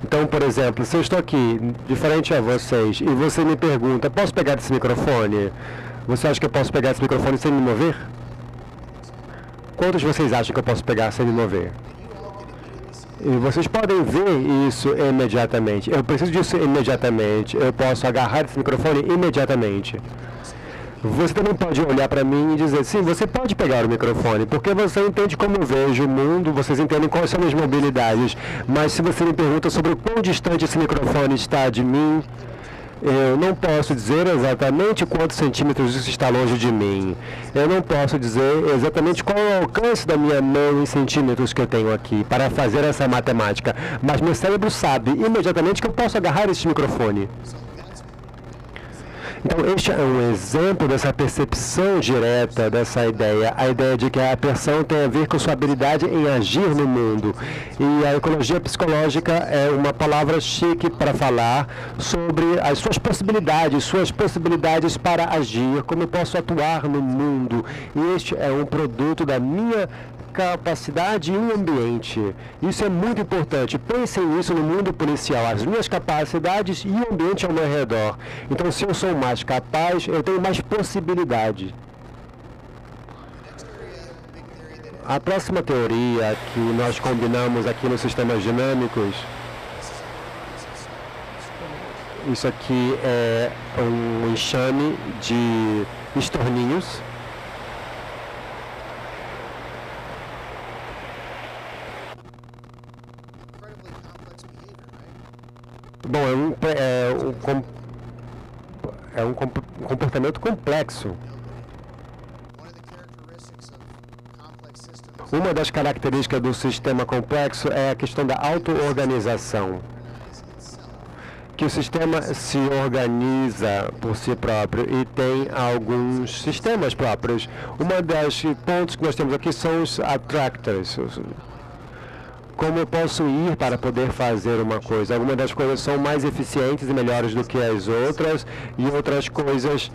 Então, por exemplo, se eu estou aqui, diferente a vocês, e você me pergunta, posso pegar esse microfone? Você acha que eu posso pegar esse microfone sem me mover? Quantos de vocês acham que eu posso pegar sem me mover? E vocês podem ver isso imediatamente. Eu preciso disso imediatamente. Eu posso agarrar esse microfone imediatamente. Você também pode olhar para mim e dizer, sim, você pode pegar o microfone, porque você entende como eu vejo o mundo, vocês entendem quais são as mobilidades. Mas se você me pergunta sobre o quão distante esse microfone está de mim, eu não posso dizer exatamente quantos centímetros isso está longe de mim. Eu não posso dizer exatamente qual é o alcance da minha mão em centímetros que eu tenho aqui para fazer essa matemática. Mas meu cérebro sabe imediatamente que eu posso agarrar esse microfone. Então, este é um exemplo dessa percepção direta, dessa ideia. A ideia de que a percepção tem a ver com sua habilidade em agir no mundo. E a ecologia psicológica é uma palavra chique para falar sobre as suas possibilidades para agir, como eu posso atuar no mundo. E este é um produto da minha capacidade em um ambiente. Isso é muito importante. Pensem nisso no mundo policial. As minhas capacidades e o ambiente ao meu redor. Então, se eu sou mais capaz, eu tenho mais possibilidade. A próxima teoria que nós combinamos aqui nos sistemas dinâmicos, isso aqui é um enxame de estorninhos. Bom, é um comportamento complexo. Uma das características do sistema complexo é a questão da auto-organização. Que o sistema se organiza por si próprio e tem alguns sistemas próprios. Uma das pontos que nós temos aqui são os attractors. como eu posso ir para poder fazer uma coisa. Algumas das coisas são mais eficientes e melhores do que as outras, e outras coisas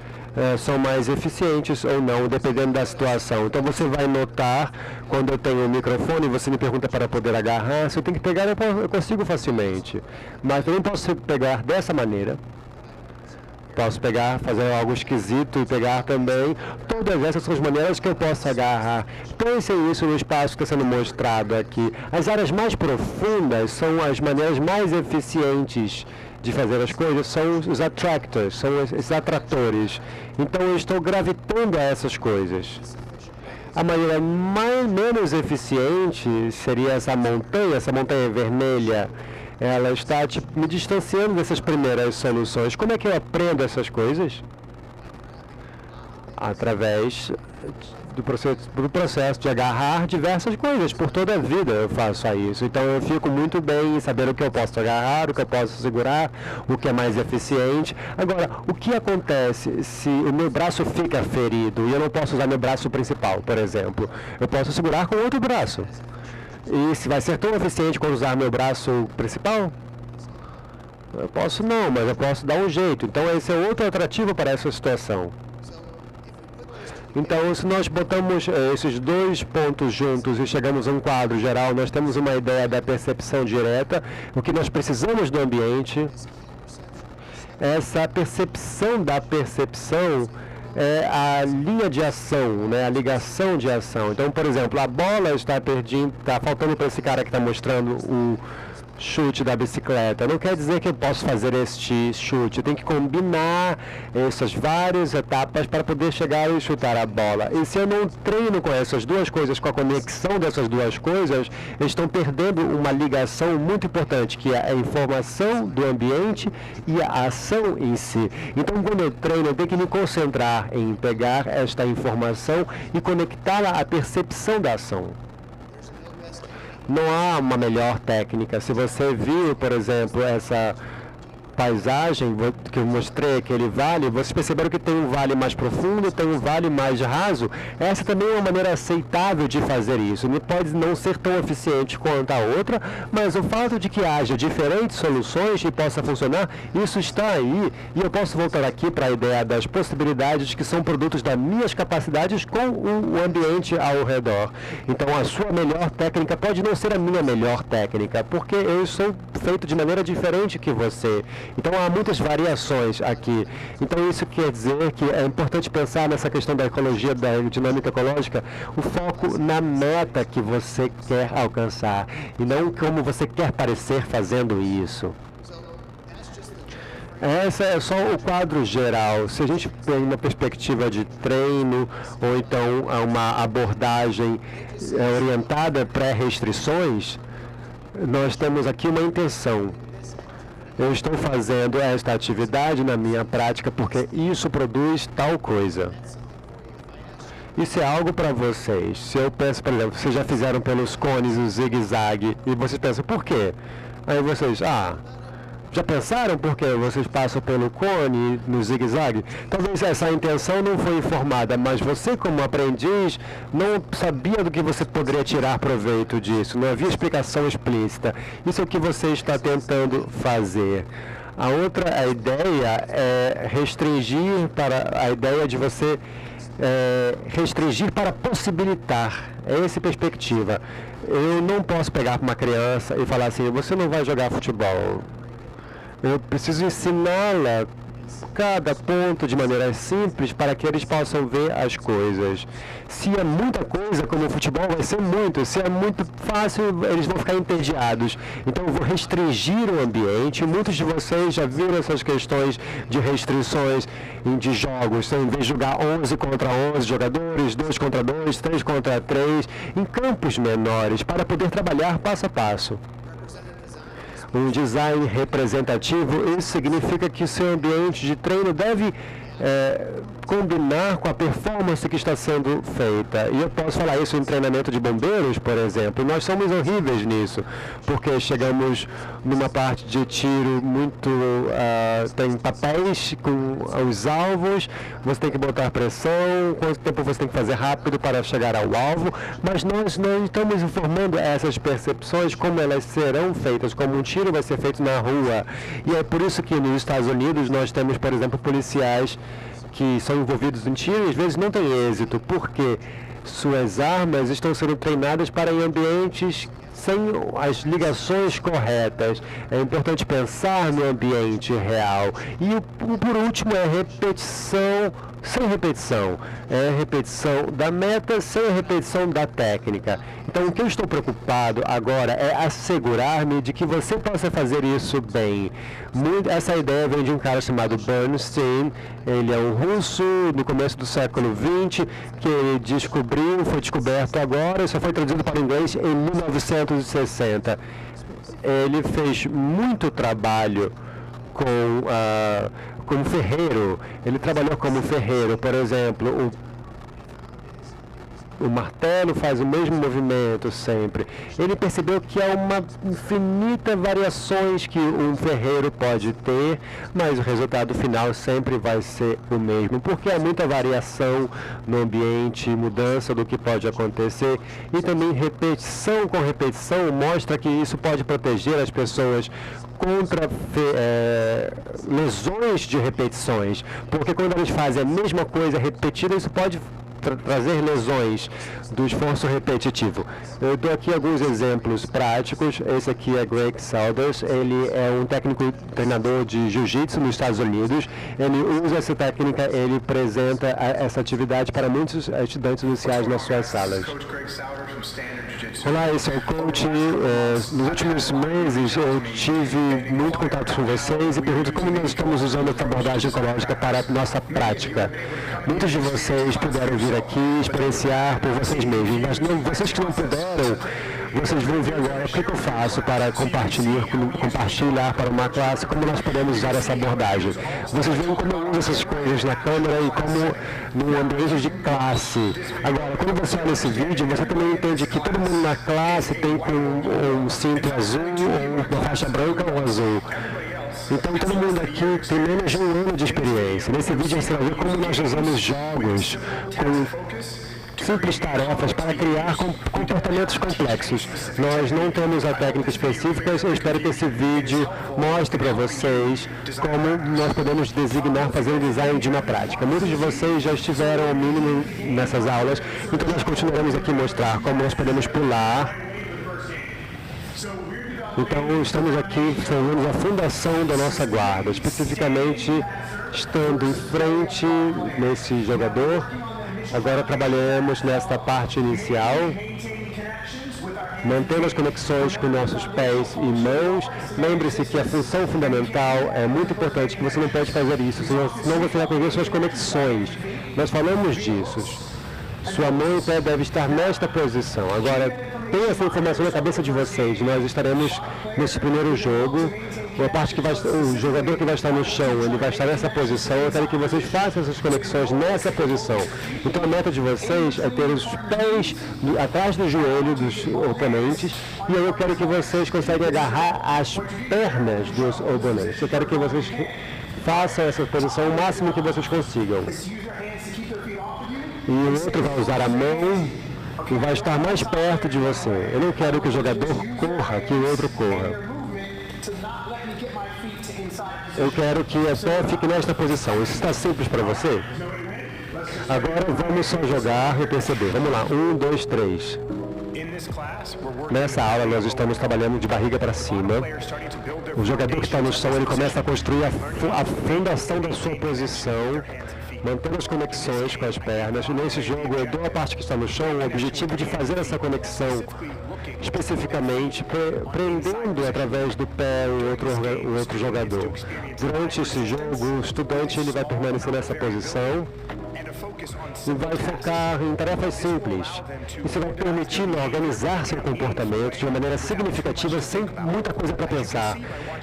são mais eficientes ou não, dependendo da situação. Então você vai notar, quando eu tenho o microfone e você me pergunta para poder agarrar, se eu tenho que pegar, eu consigo facilmente. Mas eu não posso pegar dessa maneira. Posso pegar, fazer algo esquisito e pegar também. Todas essas são as maneiras que eu posso agarrar. Pensem isso no espaço que está sendo mostrado aqui. As áreas mais profundas são as maneiras mais eficientes de fazer as coisas, são os attractors, são esses atratores. Então eu estou gravitando a essas coisas. A maneira menos eficiente seria essa montanha vermelha. Ela está me distanciando dessas primeiras soluções. Como é que eu aprendo essas coisas? Através do processo de agarrar diversas coisas. Por toda a vida eu faço isso. Então eu fico muito bem em saber o que eu posso agarrar, o que eu posso segurar, o que é mais eficiente. Agora, o que acontece se o meu braço fica ferido e eu não posso usar meu braço principal, por exemplo? Eu posso segurar com outro braço. E se vai ser tão eficiente quando usar meu braço principal? Eu posso não, mas eu posso dar um jeito. Então esse é outro atrativo para essa situação. Então, se nós botamos esses dois pontos juntos e chegamos a um quadro geral, nós temos uma ideia da percepção direta, o que nós precisamos do ambiente. Essa percepção da percepção é a linha de ação, né? A ligação de ação. Então, por exemplo, a bola está faltando para esse cara que está mostrando o chute da bicicleta. Não quer dizer que eu posso fazer este chute. Eu tenho que combinar essas várias etapas para poder chegar e chutar a bola. E se eu não treino com essas duas coisas, com a conexão dessas duas coisas, eles estão perdendo uma ligação muito importante, que é a informação do ambiente e a ação em si. Então, quando eu treino, eu tenho que me concentrar em pegar esta informação e conectá-la à percepção da ação. Não há uma melhor técnica. Se você viu, por exemplo, essa paisagem que eu mostrei, aquele vale, vocês perceberam que tem um vale mais profundo, tem um vale mais raso. Essa também é uma maneira aceitável de fazer isso. Não pode não ser tão eficiente quanto a outra, mas o fato de que haja diferentes soluções e possa funcionar, isso está aí. E eu posso voltar aqui para a ideia das possibilidades que são produtos das minhas capacidades com o ambiente ao redor. Então a sua melhor técnica pode não ser a minha melhor técnica, porque eu sou feito de maneira diferente que você. Então há muitas variações aqui. Então isso quer dizer que é importante pensar nessa questão da ecologia, da dinâmica ecológica, o foco na meta que você quer alcançar e não como você quer parecer fazendo isso. Essa é só o quadro geral. Se a gente tem uma perspectiva de treino ou então uma abordagem orientada pré-restrições, nós temos aqui uma intenção. Eu estou fazendo esta atividade na minha prática porque isso produz tal coisa. Isso é algo para vocês. Se eu penso, por exemplo, vocês já fizeram pelos cones o zigue-zague e vocês pensam, por quê? Aí vocês, já pensaram por que vocês passam pelo cone no zigue-zague? Talvez essa intenção não foi informada, mas você como aprendiz não sabia do que você poderia tirar proveito disso. Não havia explicação explícita. Isso é o que você está tentando fazer. A outra ideia é restringir para a ideia de você restringir para possibilitar. É essa perspectiva. Eu não posso pegar para uma criança e falar assim, você não vai jogar futebol. Eu preciso ensiná-la cada ponto de maneira simples para que eles possam ver as coisas. Se é muita coisa, como o futebol, vai ser muito. Se é muito fácil, eles vão ficar entediados. Então, eu vou restringir o ambiente. Muitos de vocês já viram essas questões de restrições de jogos. Então, em vez de jogar 11 contra 11 jogadores, 2 contra 2, 3 contra 3, em campos menores, para poder trabalhar passo a passo. Um design representativo, isso significa que o seu ambiente de treino deve combinar com a performance que está sendo feita. E eu posso falar isso em treinamento de bombeiros, por exemplo. Nós somos horríveis nisso, porque chegamos numa parte de tiro muito... tem papéis com os alvos, você tem que botar pressão, quanto tempo você tem que fazer rápido para chegar ao alvo, mas nós não estamos informando essas percepções, como elas serão feitas, como um tiro vai ser feito na rua. E é por isso que nos Estados Unidos nós temos, por exemplo, policiais que são envolvidos em tiro e às vezes não têm êxito, porque suas armas estão sendo treinadas para em ambientes sem as ligações corretas. É importante pensar no ambiente real. E por último é repetição sem repetição. É repetição da meta sem repetição da técnica. Então o que eu estou preocupado agora é assegurar-me de que você possa fazer isso bem. Essa ideia vem de um cara chamado Bernstein. Ele é um russo no começo do século XX, que ele foi descoberto agora, só foi traduzido para o inglês em 1960. Ele fez muito trabalho como ferreiro. Ele trabalhou como ferreiro, por exemplo, o martelo faz o mesmo movimento sempre. Ele percebeu que há uma infinita variações que um ferreiro pode ter, mas o resultado final sempre vai ser o mesmo, porque há muita variação no ambiente, mudança do que pode acontecer, e também repetição com repetição mostra que isso pode proteger as pessoas contra lesões de repetições, porque quando eles fazem a mesma coisa repetida, isso pode trazer lesões do esforço repetitivo. Eu dou aqui alguns exemplos práticos. Esse aqui é Greg Saunders. Ele é um técnico treinador de jiu-jitsu nos Estados Unidos. Ele usa essa técnica, ele apresenta essa atividade para muitos estudantes iniciais nas suas salas. Olá, esse é o coach. Nos últimos meses eu tive muito contato com vocês e pergunto como nós estamos usando essa abordagem ecológica para a nossa prática. Muitos de vocês puderam vir aqui experienciar por vocês mesmos, mas vocês que não puderam, vocês vão ver agora o que eu faço para compartilhar para uma classe, como nós podemos usar essa abordagem. Vocês veem como eu uso essas coisas na câmera e como num ambiente de classe. Agora, quando você olha esse vídeo, você também entende que todo mundo na classe tem um cinto azul, ou uma faixa branca ou azul. Então todo mundo aqui tem menos de 1 ano de experiência. Nesse vídeo você vai ver como nós usamos jogos com simples tarefas para criar comportamentos complexos. Nós não temos a técnica específica, eu espero que esse vídeo mostre para vocês como nós podemos designar, fazer o design de uma prática. Muitos de vocês já estiveram ao mínimo nessas aulas, então nós continuaremos aqui mostrar como nós podemos pular. Então, estamos aqui fazendo a fundação da nossa guarda, especificamente estando em frente nesse jogador. Agora trabalhamos nesta parte inicial, mantendo as conexões com nossos pés e mãos. Lembre-se que a função fundamental é muito importante, que você não pode fazer isso, senão você vai perder suas conexões. Nós falamos disso. Sua mão e pé deve estar nesta posição. Agora, tem essa informação na cabeça de vocês. Nós estaremos nesse primeiro jogo. O jogador que vai estar no chão, ele vai estar nessa posição. Eu quero que vocês façam essas conexões nessa posição. Então a meta de vocês é ter os pés atrás do joelho dos oponentes. E aí eu quero que vocês consigam agarrar as pernas dos oponentes. Eu quero que vocês façam essa posição o máximo que vocês consigam. E o outro vai usar a mão e vai estar mais perto de você. Eu não quero que o jogador corra, que o outro corra. Eu quero que a pé fique nesta posição. Isso está simples para você? Agora vamos só jogar e perceber. Vamos lá, 1, 2, 3. Nessa aula nós estamos trabalhando de barriga para cima. O jogador que está no chão, ele começa a construir a fundação da sua posição, mantendo as conexões com as pernas. Nesse jogo, eu dou a parte que está no chão o objetivo de fazer essa conexão, especificamente prendendo através do pé o outro jogador. Durante esse jogo, o estudante ele vai permanecer nessa posição e vai focar em tarefas simples. Isso vai permitir-lhe organizar seu comportamento de uma maneira significativa, sem muita coisa para pensar.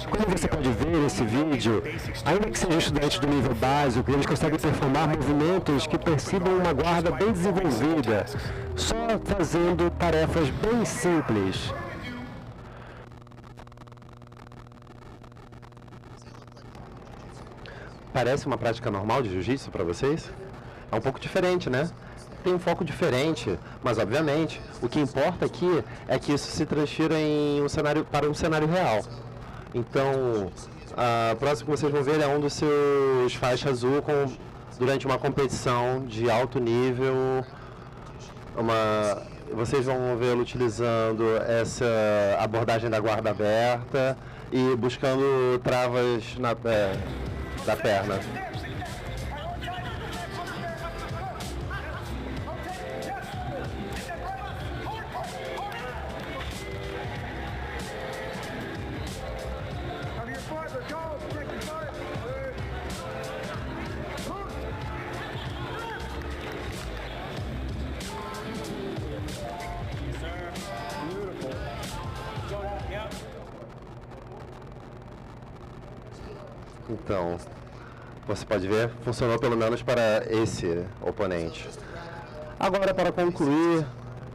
Como você pode ver nesse vídeo, ainda que sejam estudantes do nível básico, eles conseguem performar movimentos que percebam uma guarda bem desenvolvida, só fazendo tarefas bem simples. Parece uma prática normal de jiu-jitsu para vocês? É um pouco diferente, né? Tem um foco diferente, mas obviamente o que importa aqui é que isso se transfira para um cenário real. Então, a próxima que vocês vão ver é um dos seus faixa azul durante uma competição de alto nível. Vocês vão vê-lo utilizando essa abordagem da guarda aberta e buscando travas da perna. Então, você pode ver, funcionou pelo menos para esse oponente. Agora, para concluir,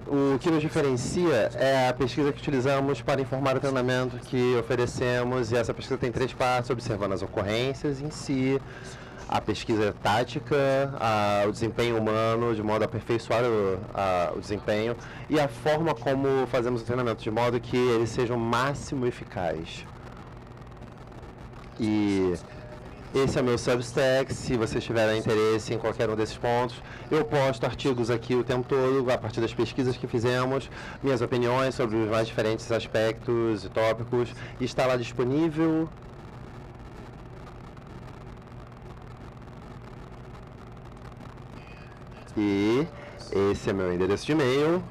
o que nos diferencia é a pesquisa que utilizamos para informar o treinamento que oferecemos, e essa pesquisa tem 3 partes, observando as ocorrências em si, a pesquisa tática, o desempenho humano, de modo a aperfeiçoar o desempenho, e a forma como fazemos o treinamento, de modo que ele seja o máximo eficaz. E esse é o meu Substack. Se vocês tiverem interesse em qualquer um desses pontos, eu posto artigos aqui o tempo todo, a partir das pesquisas que fizemos, minhas opiniões sobre os mais diferentes aspectos e tópicos, e está lá disponível. E esse é meu endereço de e-mail,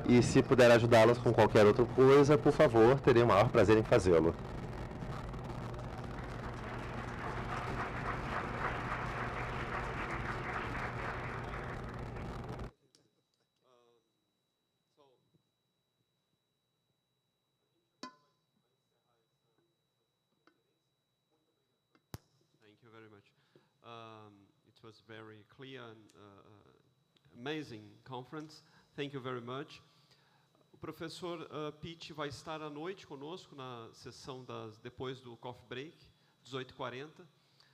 e se puder ajudá-los com qualquer outra coisa, por favor, terei o maior prazer em fazê-lo. Thank you very much. It was very clear and amazing conference. Thank you very much. O professor Pitt vai estar à noite conosco na sessão depois do coffee break, 18h40.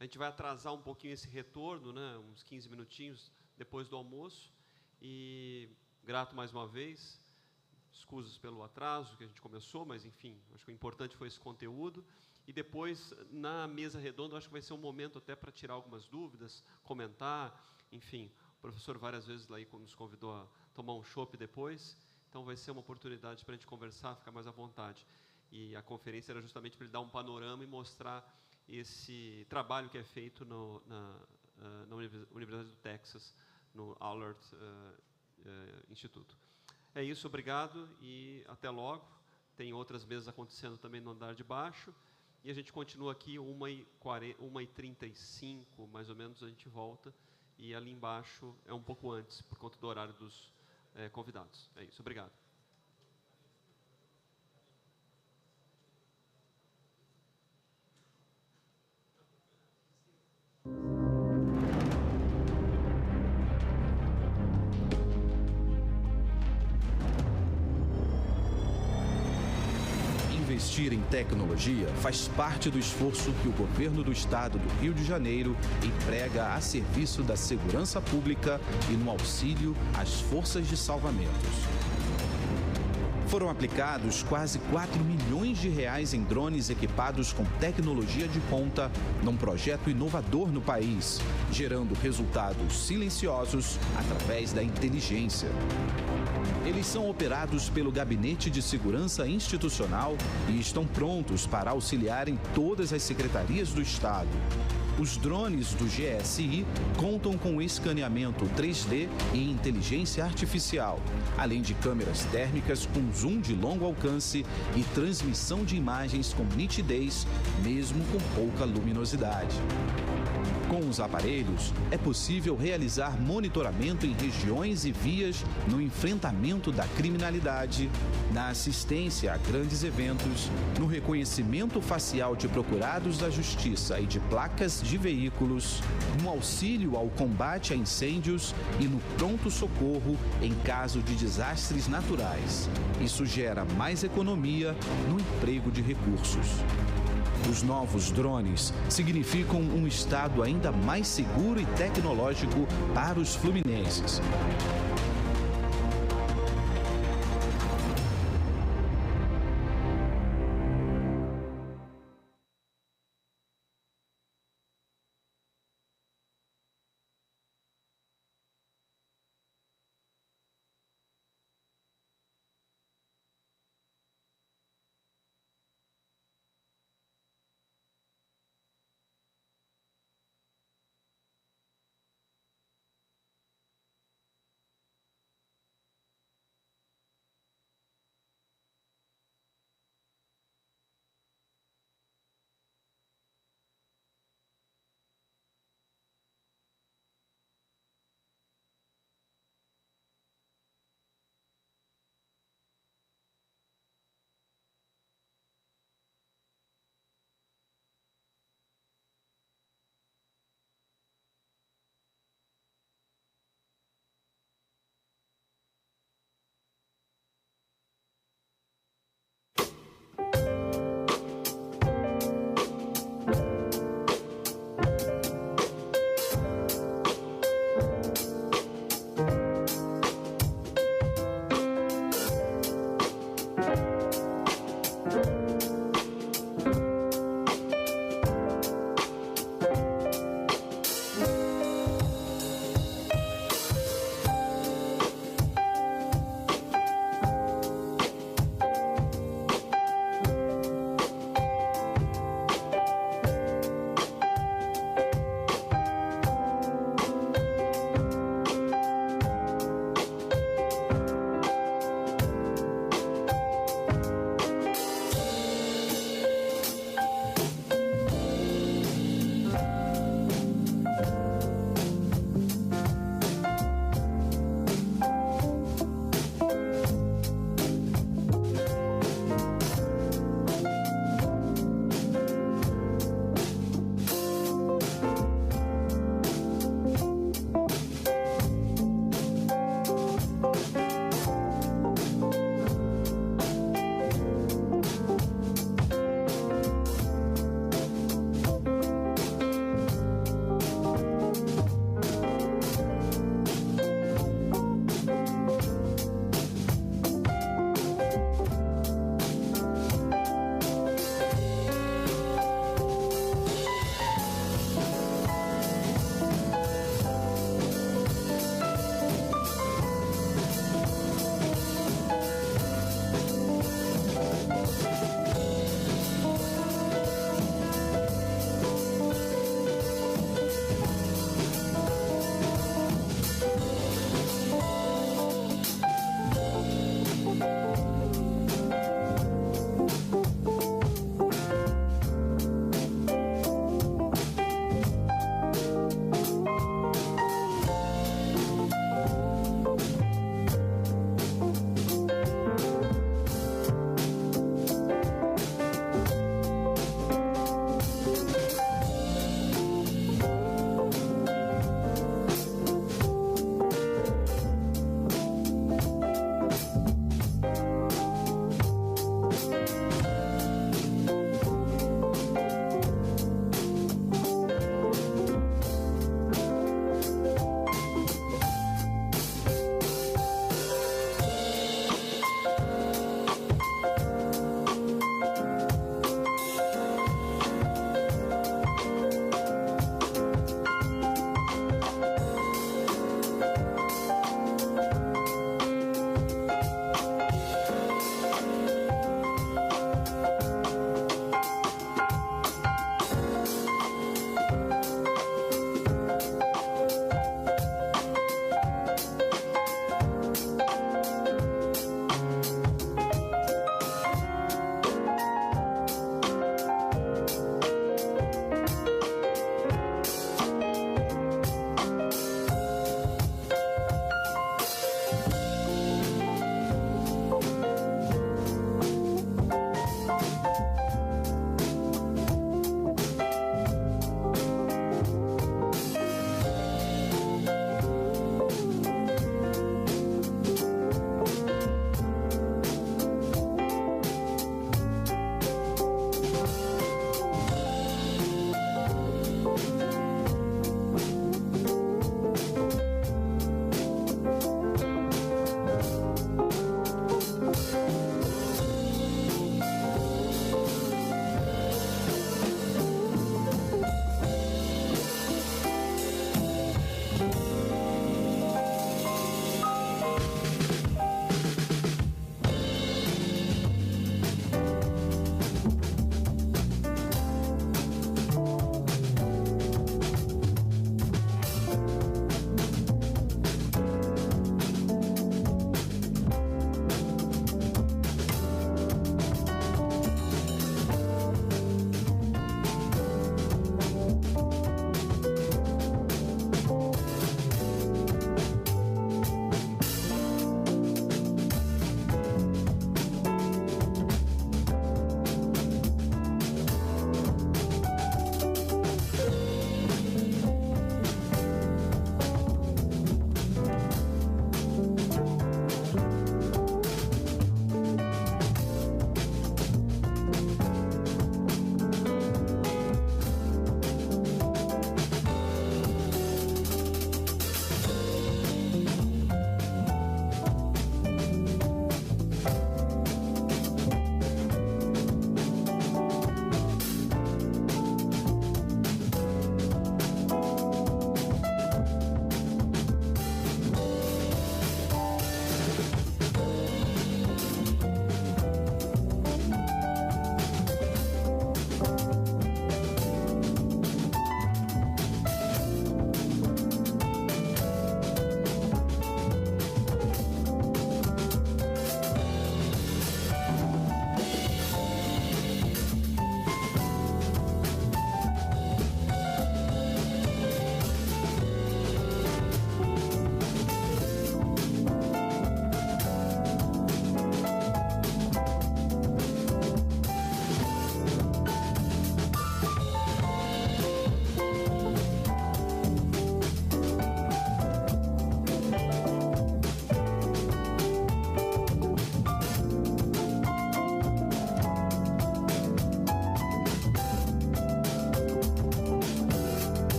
A gente vai atrasar um pouquinho esse retorno, né, uns 15 minutinhos depois do almoço. E grato mais uma vez, escusas pelo atraso que a gente começou, mas enfim, acho que o importante foi esse conteúdo. E depois, na mesa redonda, acho que vai ser um momento até para tirar algumas dúvidas, comentar, enfim. O professor várias vezes lá nos convidou a tomar um chopp depois, então vai ser uma oportunidade para a gente conversar, ficar mais à vontade. E a conferência era justamente para ele dar um panorama e mostrar esse trabalho que é feito na Universidade do Texas, no Allard Instituto. É isso, obrigado e até logo. Tem outras mesas acontecendo também no andar de baixo. E a gente continua aqui, 1h35, mais ou menos, a gente volta. E ali embaixo é um pouco antes, por conta do horário dos convidados. É isso, obrigado. Investir em tecnologia faz parte do esforço que o governo do estado do Rio de Janeiro emprega a serviço da segurança pública e no auxílio às forças de salvamentos. Foram aplicados quase 4 milhões de reais em drones equipados com tecnologia de ponta num projeto inovador no país, gerando resultados silenciosos através da inteligência. Eles são operados pelo Gabinete de Segurança Institucional e estão prontos para auxiliar em todas as secretarias do Estado. Os drones do GSI contam com escaneamento 3D e inteligência artificial, além de câmeras térmicas com zoom de longo alcance e transmissão de imagens com nitidez, mesmo com pouca luminosidade. Com os aparelhos, é possível realizar monitoramento em regiões e vias no enfrentamento da criminalidade, na assistência a grandes eventos, no reconhecimento facial de procurados da justiça e de placas de veículos, no auxílio ao combate a incêndios e no pronto-socorro em caso de desastres naturais. Isso gera mais economia no emprego de recursos. Os novos drones significam um estado ainda mais seguro e tecnológico para os fluminenses.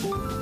Brasil.